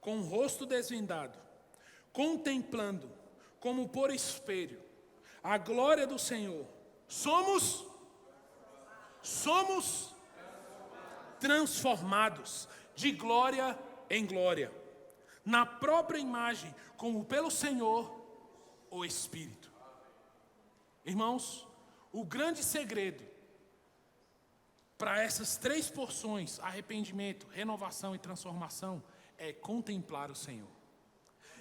com o rosto desvendado, contemplando, como por espelho, a glória do Senhor, somos transformados de glória em glória, na própria imagem, como pelo Senhor, o Espírito. Irmãos, o grande segredo para essas três porções, arrependimento, renovação e transformação, é contemplar o Senhor.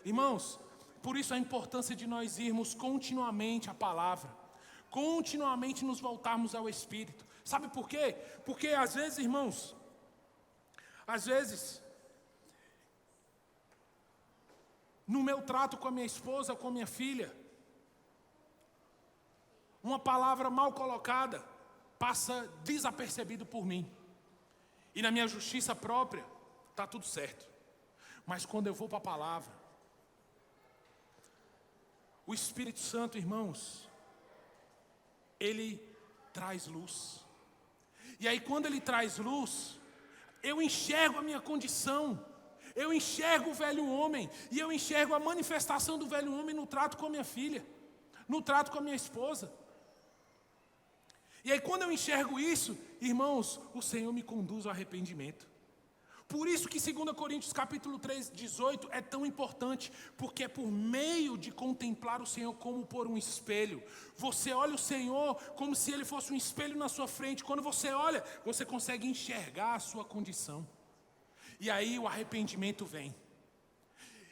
Irmãos, por isso a importância de nós irmos continuamente à palavra, continuamente nos voltarmos ao Espírito. Sabe por quê? Porque às vezes, irmãos, no meu trato com a minha esposa, com a minha filha, uma palavra mal colocada passa desapercebido por mim. E na minha justiça própria, está tudo certo. Mas quando eu vou para a palavra, o Espírito Santo, irmãos, ele traz luz. E aí quando ele traz luz, eu enxergo a minha condição, eu enxergo o velho homem, e eu enxergo a manifestação do velho homem no trato com a minha filha, no trato com a minha esposa. E aí quando eu enxergo isso, irmãos, o Senhor me conduz ao arrependimento. Por isso que 2 Coríntios capítulo 3, 18 é tão importante, porque é por meio de contemplar o Senhor como por um espelho. Você olha o Senhor como se Ele fosse um espelho na sua frente. Quando você olha, você consegue enxergar a sua condição. E aí o arrependimento vem.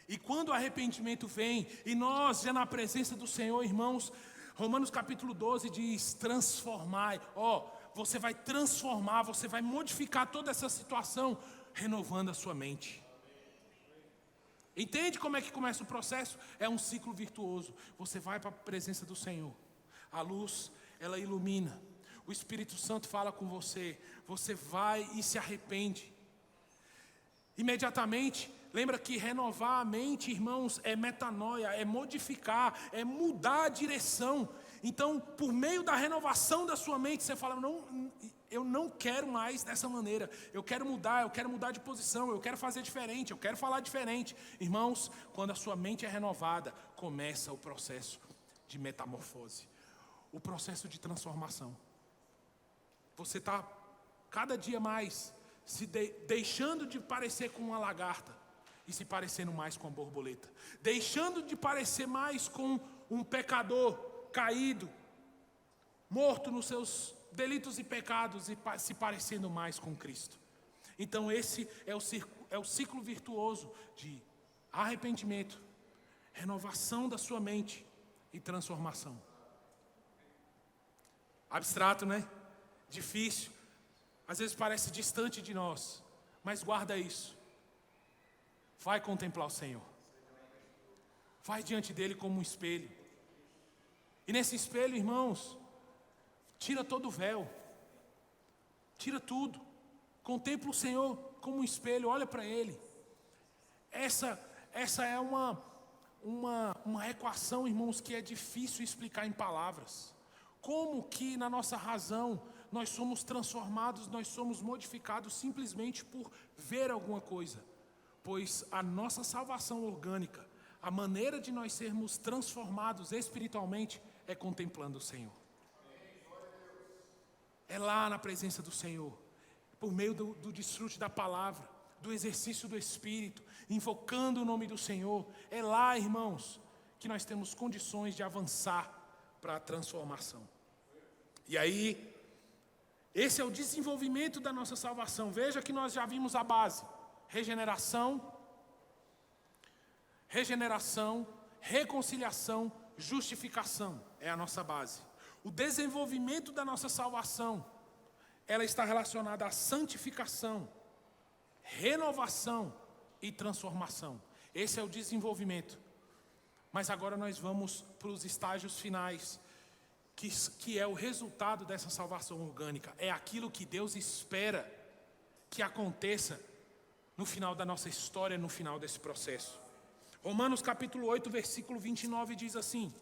E quando o arrependimento vem, e nós já na presença do Senhor, irmãos, Romanos capítulo 12 diz, transformai. Você vai transformar, você vai modificar toda essa situação, renovando a sua mente. Entende como é que começa o processo? É um ciclo virtuoso. Você vai para a presença do Senhor. A luz, ela ilumina. O Espírito Santo fala com você. Você vai e se arrepende. Imediatamente, lembra que renovar a mente, irmãos, é metanoia, é modificar, é mudar a direção. Então, por meio da renovação da sua mente, você fala, não, eu não quero mais dessa maneira, eu quero mudar de posição, eu quero fazer diferente, eu quero falar diferente. Irmãos, quando a sua mente é renovada, começa o processo de metamorfose, o processo de transformação. Você está cada dia mais deixando de parecer com uma lagarta e se parecendo mais com a borboleta, deixando de parecer mais com um pecador caído, morto nos seus delitos e pecados e se parecendo mais com Cristo. Então esse é o ciclo virtuoso de arrependimento, renovação da sua mente e transformação. Abstrato, né? Difícil. Às vezes parece distante de nós, mas guarda isso. Vai contemplar o Senhor. Vai diante dele como um espelho. E nesse espelho, irmãos, tira todo o véu. Tira tudo. Contempla o Senhor como um espelho, olha para Ele. Essa é uma equação, irmãos, que é difícil explicar em palavras. Como que na nossa razão nós somos transformados, nós somos modificados simplesmente por ver alguma coisa. Pois a nossa salvação orgânica, a maneira de nós sermos transformados espiritualmente é contemplando o Senhor. É lá na presença do Senhor, por meio do desfrute da palavra, do exercício do Espírito, invocando o nome do Senhor. É lá, irmãos, que nós temos condições de avançar para a transformação. E aí, esse é o desenvolvimento da nossa salvação. Veja que nós já vimos a base. Regeneração, reconciliação, justificação. É a nossa base. O desenvolvimento da nossa salvação, ela está relacionada à santificação, renovação e transformação. Esse é o desenvolvimento. Mas agora nós vamos para os estágios finais, que é o resultado dessa salvação orgânica. É aquilo que Deus espera que aconteça no final da nossa história, no final desse processo. Romanos capítulo 8, versículo 29 diz assim.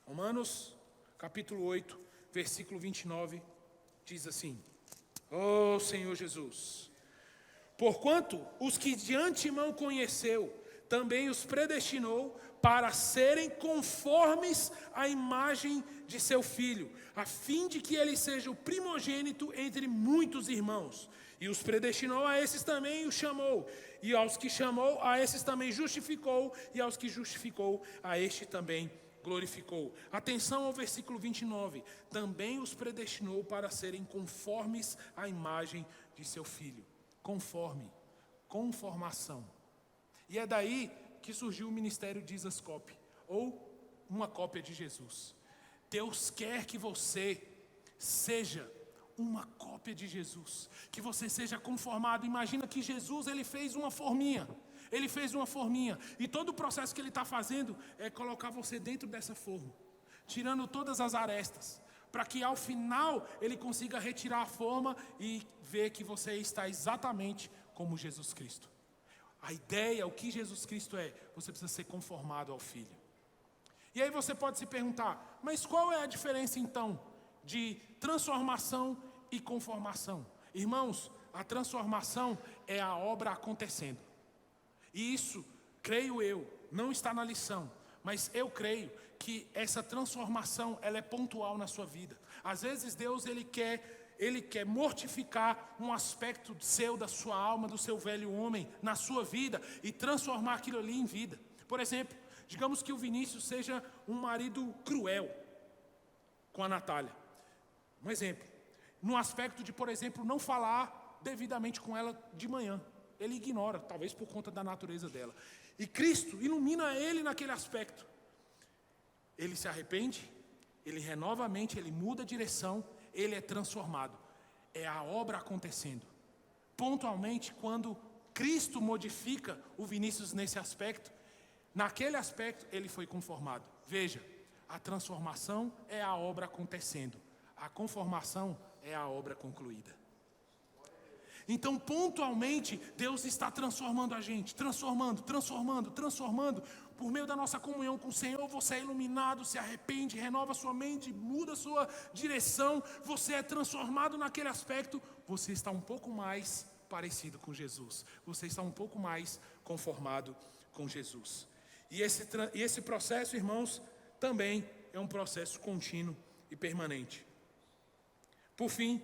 Romanos capítulo 8, versículo 29 diz assim. Ó Senhor Jesus, porquanto os que de antemão conheceu, também os predestinou para serem conformes à imagem de seu Filho, a fim de que ele seja o primogênito entre muitos irmãos. E os predestinou, a esses também os chamou. E aos que chamou, a esses também justificou. E aos que justificou, a este também glorificou. Atenção ao versículo 29. Também os predestinou para serem conformes à imagem de seu Filho. Conforme, conformação. E é daí que surgiu o ministério de Isascope, ou uma cópia de Jesus. Deus quer que você seja uma cópia de Jesus, que você seja conformado. Imagina que Jesus, ele fez uma forminha, e todo o processo que ele está fazendo é colocar você dentro dessa forma, tirando todas as arestas, para que ao final ele consiga retirar a forma e ver que você está exatamente como Jesus Cristo. A ideia, o que Jesus Cristo é, você precisa ser conformado ao Filho. E aí você pode se perguntar, mas qual é a diferença então de transformação e conformação? Irmãos, a transformação é a obra acontecendo. E isso, creio eu, não está na lição, mas eu creio que essa transformação, ela é pontual na sua vida. Às vezes Deus, ele quer mortificar um aspecto seu, da sua alma, do seu velho homem, na sua vida, e transformar aquilo ali em vida. Por exemplo, digamos que o Vinícius seja um marido cruel com a Natália. Um exemplo, no aspecto de, por exemplo, não falar devidamente com ela de manhã. Ele ignora, talvez por conta da natureza dela. E Cristo ilumina ele naquele aspecto. Ele se arrepende, ele renova a mente, ele muda a direção, ele é transformado. É a obra acontecendo. Pontualmente, quando Cristo modifica o Vinícius nesse aspecto, naquele aspecto ele foi conformado. Veja, a transformação é a obra acontecendo. A conformação é a obra concluída. Então, pontualmente, Deus está transformando a gente, transformando. Por meio da nossa comunhão com o Senhor, você é iluminado, se arrepende, renova sua mente, muda sua direção, você é transformado naquele aspecto, você está um pouco mais parecido com Jesus, você está um pouco mais conformado com Jesus. E esse processo, irmãos, também é um processo contínuo e permanente. Por fim,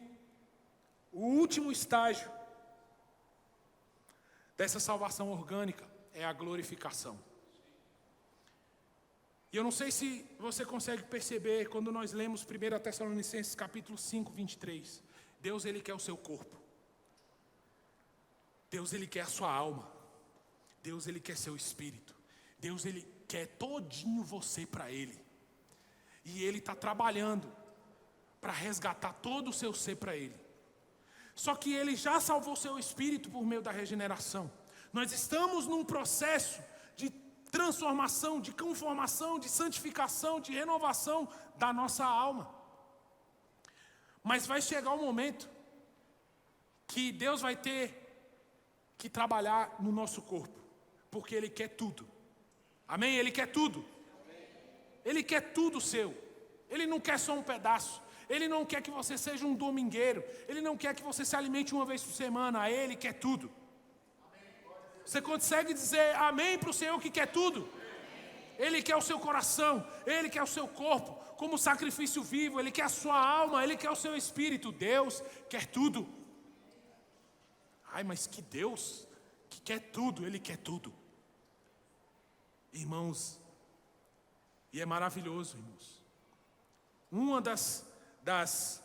o último estágio dessa salvação orgânica é a glorificação. E eu não sei se você consegue perceber quando nós lemos 1 Tessalonicenses capítulo 5, 23. Deus, ele quer o seu corpo. Deus, ele quer a sua alma. Deus, ele quer seu espírito. Deus, ele quer todinho você para ele. E ele está trabalhando para resgatar todo o seu ser para ele. Só que ele já salvou seu espírito por meio da regeneração. Nós estamos num processo de transformação, de conformação, de santificação, de renovação da nossa alma. Mas vai chegar um momento que Deus vai ter que trabalhar no nosso corpo, porque ele quer tudo. Amém? Ele quer tudo. Ele quer tudo seu. Ele não quer só um pedaço. Ele não quer que você seja um domingueiro. Ele não quer que você se alimente uma vez por semana. Ele quer tudo. Você consegue dizer amém para o Senhor que quer tudo? Ele quer o seu coração. Ele quer o seu corpo como sacrifício vivo. Ele quer a sua alma. Ele quer o seu espírito. Deus quer tudo. Ai, mas que Deus que quer tudo. Ele quer tudo. Irmãos, e é maravilhoso, irmãos. Uma das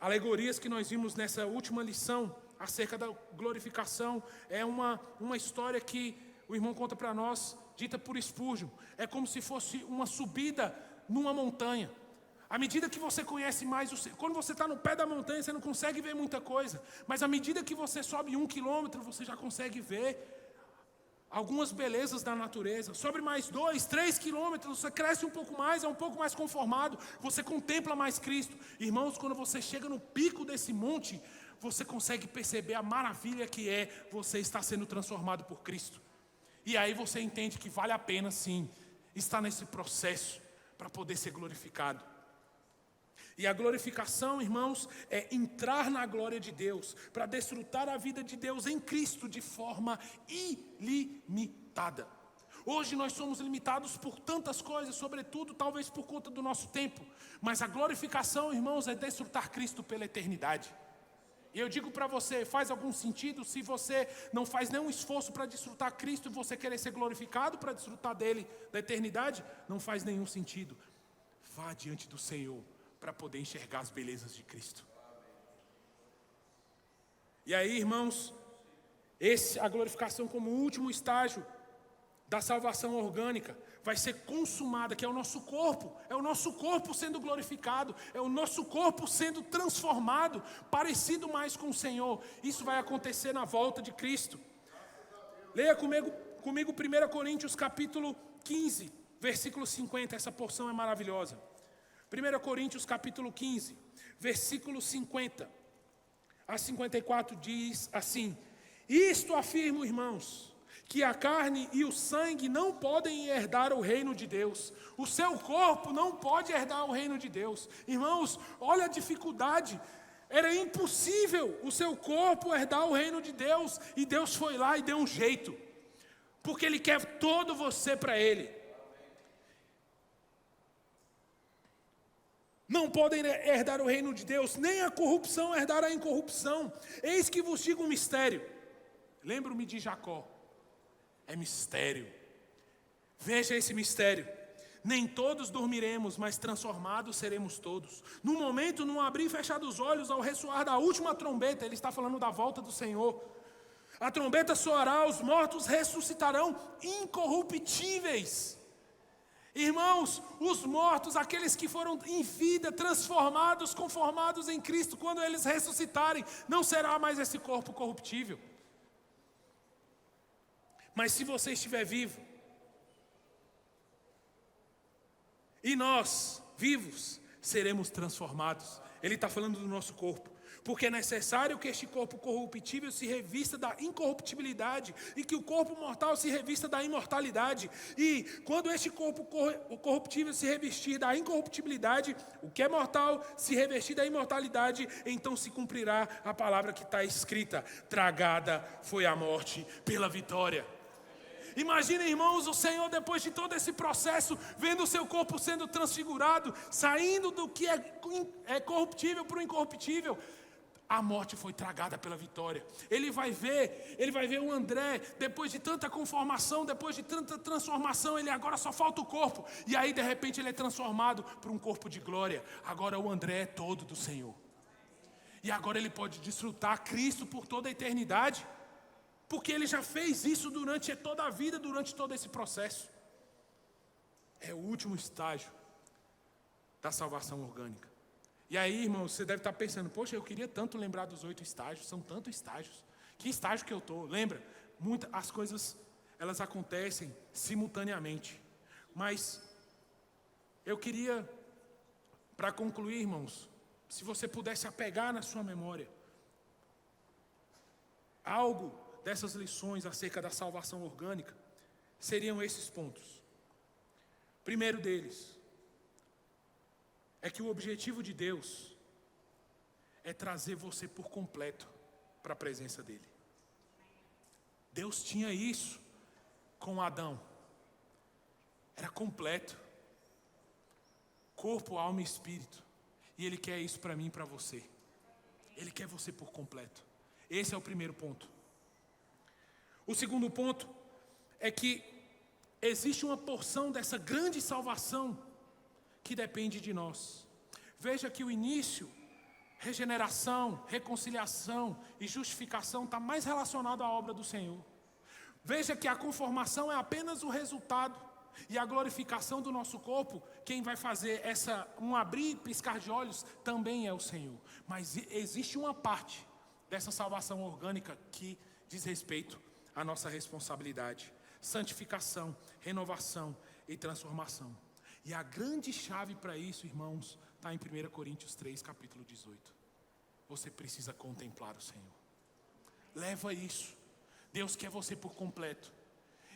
alegorias que nós vimos nessa última lição acerca da glorificação é uma história que o irmão conta para nós, dita por Spurgeon. É como se fosse uma subida numa montanha. À medida que você conhece mais, quando você está no pé da montanha, você não consegue ver muita coisa. Mas à medida que você sobe 1 quilômetro, você já consegue ver algumas belezas da natureza. Sobre mais 2, 3 quilômetros, você cresce um pouco mais, é um pouco mais conformado, você contempla mais Cristo. Irmãos, quando você chega no pico desse monte, você consegue perceber a maravilha que é você estar sendo transformado por Cristo. E aí você entende que vale a pena sim estar nesse processo para poder ser glorificado. E a glorificação, irmãos, é entrar na glória de Deus, para desfrutar a vida de Deus em Cristo de forma ilimitada. Hoje nós somos limitados por tantas coisas, sobretudo talvez por conta do nosso tempo. Mas a glorificação, irmãos, é desfrutar Cristo pela eternidade. E eu digo para você, faz algum sentido se você não faz nenhum esforço para desfrutar Cristo e você querer ser glorificado para desfrutar dele da eternidade? Não faz nenhum sentido. Vá diante do Senhor para poder enxergar as belezas de Cristo. E aí, irmãos, a glorificação como último estágio da salvação orgânica vai ser consumada, que é o nosso corpo sendo glorificado, é o nosso corpo sendo transformado, parecido mais com o Senhor. Isso vai acontecer na volta de Cristo. Leia comigo 1 Coríntios capítulo 15, versículo 50, essa porção é maravilhosa. 1 Coríntios capítulo 15, versículo 50 a 54 diz assim: isto afirmo, irmãos, que a carne e o sangue não podem herdar o reino de Deus. O seu corpo não pode herdar o reino de Deus. Irmãos, olha a dificuldade. Era impossível o seu corpo herdar o reino de Deus. E Deus foi lá e deu um jeito. Porque Ele quer todo você para Ele. Não podem herdar o reino de Deus, nem a corrupção herdar a incorrupção. Eis que vos digo um mistério. Lembro-me de Jacó. É mistério. Veja esse mistério. Nem todos dormiremos, mas transformados seremos todos. No momento, num abrir e fechar dos olhos, ao ressoar da última trombeta, ele está falando da volta do Senhor. A trombeta soará, os mortos ressuscitarão incorruptíveis. Irmãos, os mortos, aqueles que foram em vida, transformados, conformados em Cristo, quando eles ressuscitarem, não será mais esse corpo corruptível. Mas se você estiver vivo, e nós, vivos, seremos transformados. Ele está falando do nosso corpo. Porque é necessário que este corpo corruptível se revista da incorruptibilidade e que o corpo mortal se revista da imortalidade. E quando este corpo corruptível se revestir da incorruptibilidade, o que é mortal se revestir da imortalidade, então se cumprirá a palavra que está escrita: tragada foi a morte pela vitória. Imagina, irmãos, o Senhor, depois de todo esse processo, vendo o seu corpo sendo transfigurado, saindo do que é corruptível para o incorruptível. A morte foi tragada pela vitória. Ele vai ver o André, depois de tanta conformação, depois de tanta transformação, ele agora só falta o corpo. E aí, de repente, ele é transformado para um corpo de glória. Agora o André é todo do Senhor. E agora ele pode desfrutar Cristo por toda a eternidade. Porque ele já fez isso durante toda a vida, durante todo esse processo. É o último estágio da salvação orgânica. E aí, irmão, você deve estar pensando: poxa, eu queria tanto lembrar dos 8 estágios, são tantos estágios. Que estágio que eu estou? Lembra? As coisas, elas acontecem simultaneamente. Mas eu queria, para concluir, irmãos, se você pudesse apegar na sua memória algo dessas lições acerca da salvação orgânica, seriam esses pontos. Primeiro deles é que o objetivo de Deus é trazer você por completo para a presença dele. Deus tinha isso com Adão. Era completo. Corpo, alma e espírito. E Ele quer isso para mim e para você. Ele quer você por completo. Esse é o primeiro ponto. O segundo ponto é que existe uma porção dessa grande salvação que depende de nós. Veja que o início, regeneração, reconciliação e justificação está mais relacionado à obra do Senhor. Veja que a conformação é apenas o resultado. E a glorificação do nosso corpo, quem vai fazer um abrir e piscar de olhos, também é o Senhor. Mas existe uma parte dessa salvação orgânica que diz respeito à nossa responsabilidade. Santificação, renovação e transformação. E a grande chave para isso, irmãos, está em 1 Coríntios 3, capítulo 18. Você precisa contemplar o Senhor. Leva isso. Deus quer você por completo.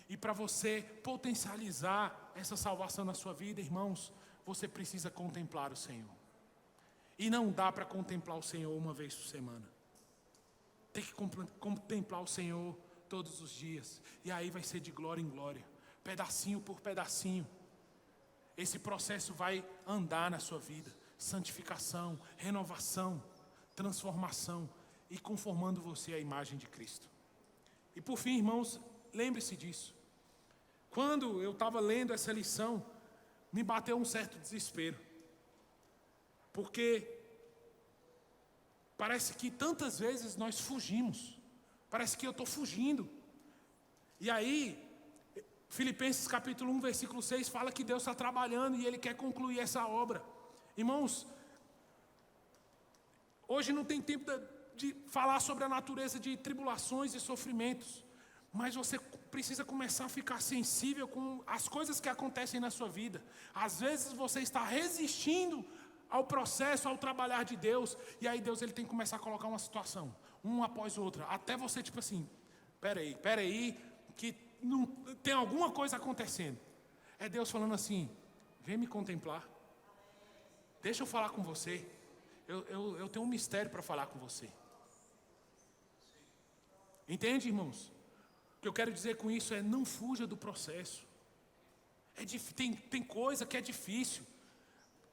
E para você potencializar essa salvação na sua vida, irmãos, você precisa contemplar o Senhor. E não dá para contemplar o Senhor uma vez por semana. Tem que contemplar o Senhor todos os dias. E aí vai ser de glória em glória, pedacinho por pedacinho. Esse processo vai andar na sua vida. Santificação, renovação, transformação. e conformando você à imagem de Cristo. E por fim, irmãos, lembre-se disso. Quando eu estava lendo essa lição, me bateu um certo desespero. Porque parece que tantas vezes nós fugimos. Parece que eu estou fugindo. E aí, Filipenses capítulo 1, versículo 6, fala que Deus está trabalhando e Ele quer concluir essa obra. Irmãos, hoje não tem tempo de falar sobre a natureza de tribulações e sofrimentos, mas você precisa começar a ficar sensível com as coisas que acontecem na sua vida. Às vezes você está resistindo ao processo, ao trabalhar de Deus, e aí Deus ele tem que começar a colocar uma situação, uma após outra, até você tipo assim, peraí, que não, tem alguma coisa acontecendo. É Deus falando assim, vem me contemplar, deixa eu falar com você, eu tenho um mistério para falar com você. Entende, irmãos? O que eu quero dizer com isso é, não fuja do processo. Tem coisa que é difícil.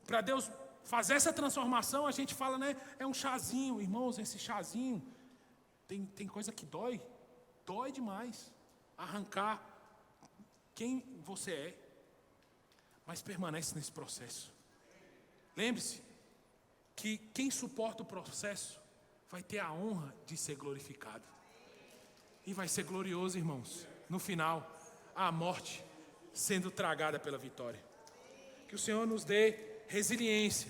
Para Deus fazer essa transformação, a gente fala, né? É um chazinho, irmãos, esse chazinho. Tem coisa que dói demais. Arrancar quem você é. Mas permanece nesse processo. Lembre-se que quem suporta o processo vai ter a honra de ser glorificado. E vai ser glorioso, irmãos. No final, a morte sendo tragada pela vitória. Que o Senhor nos dê resiliência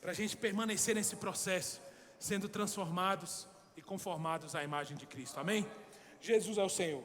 para a gente permanecer nesse processo, sendo transformados e conformados à imagem de Cristo. Amém? Jesus é o Senhor.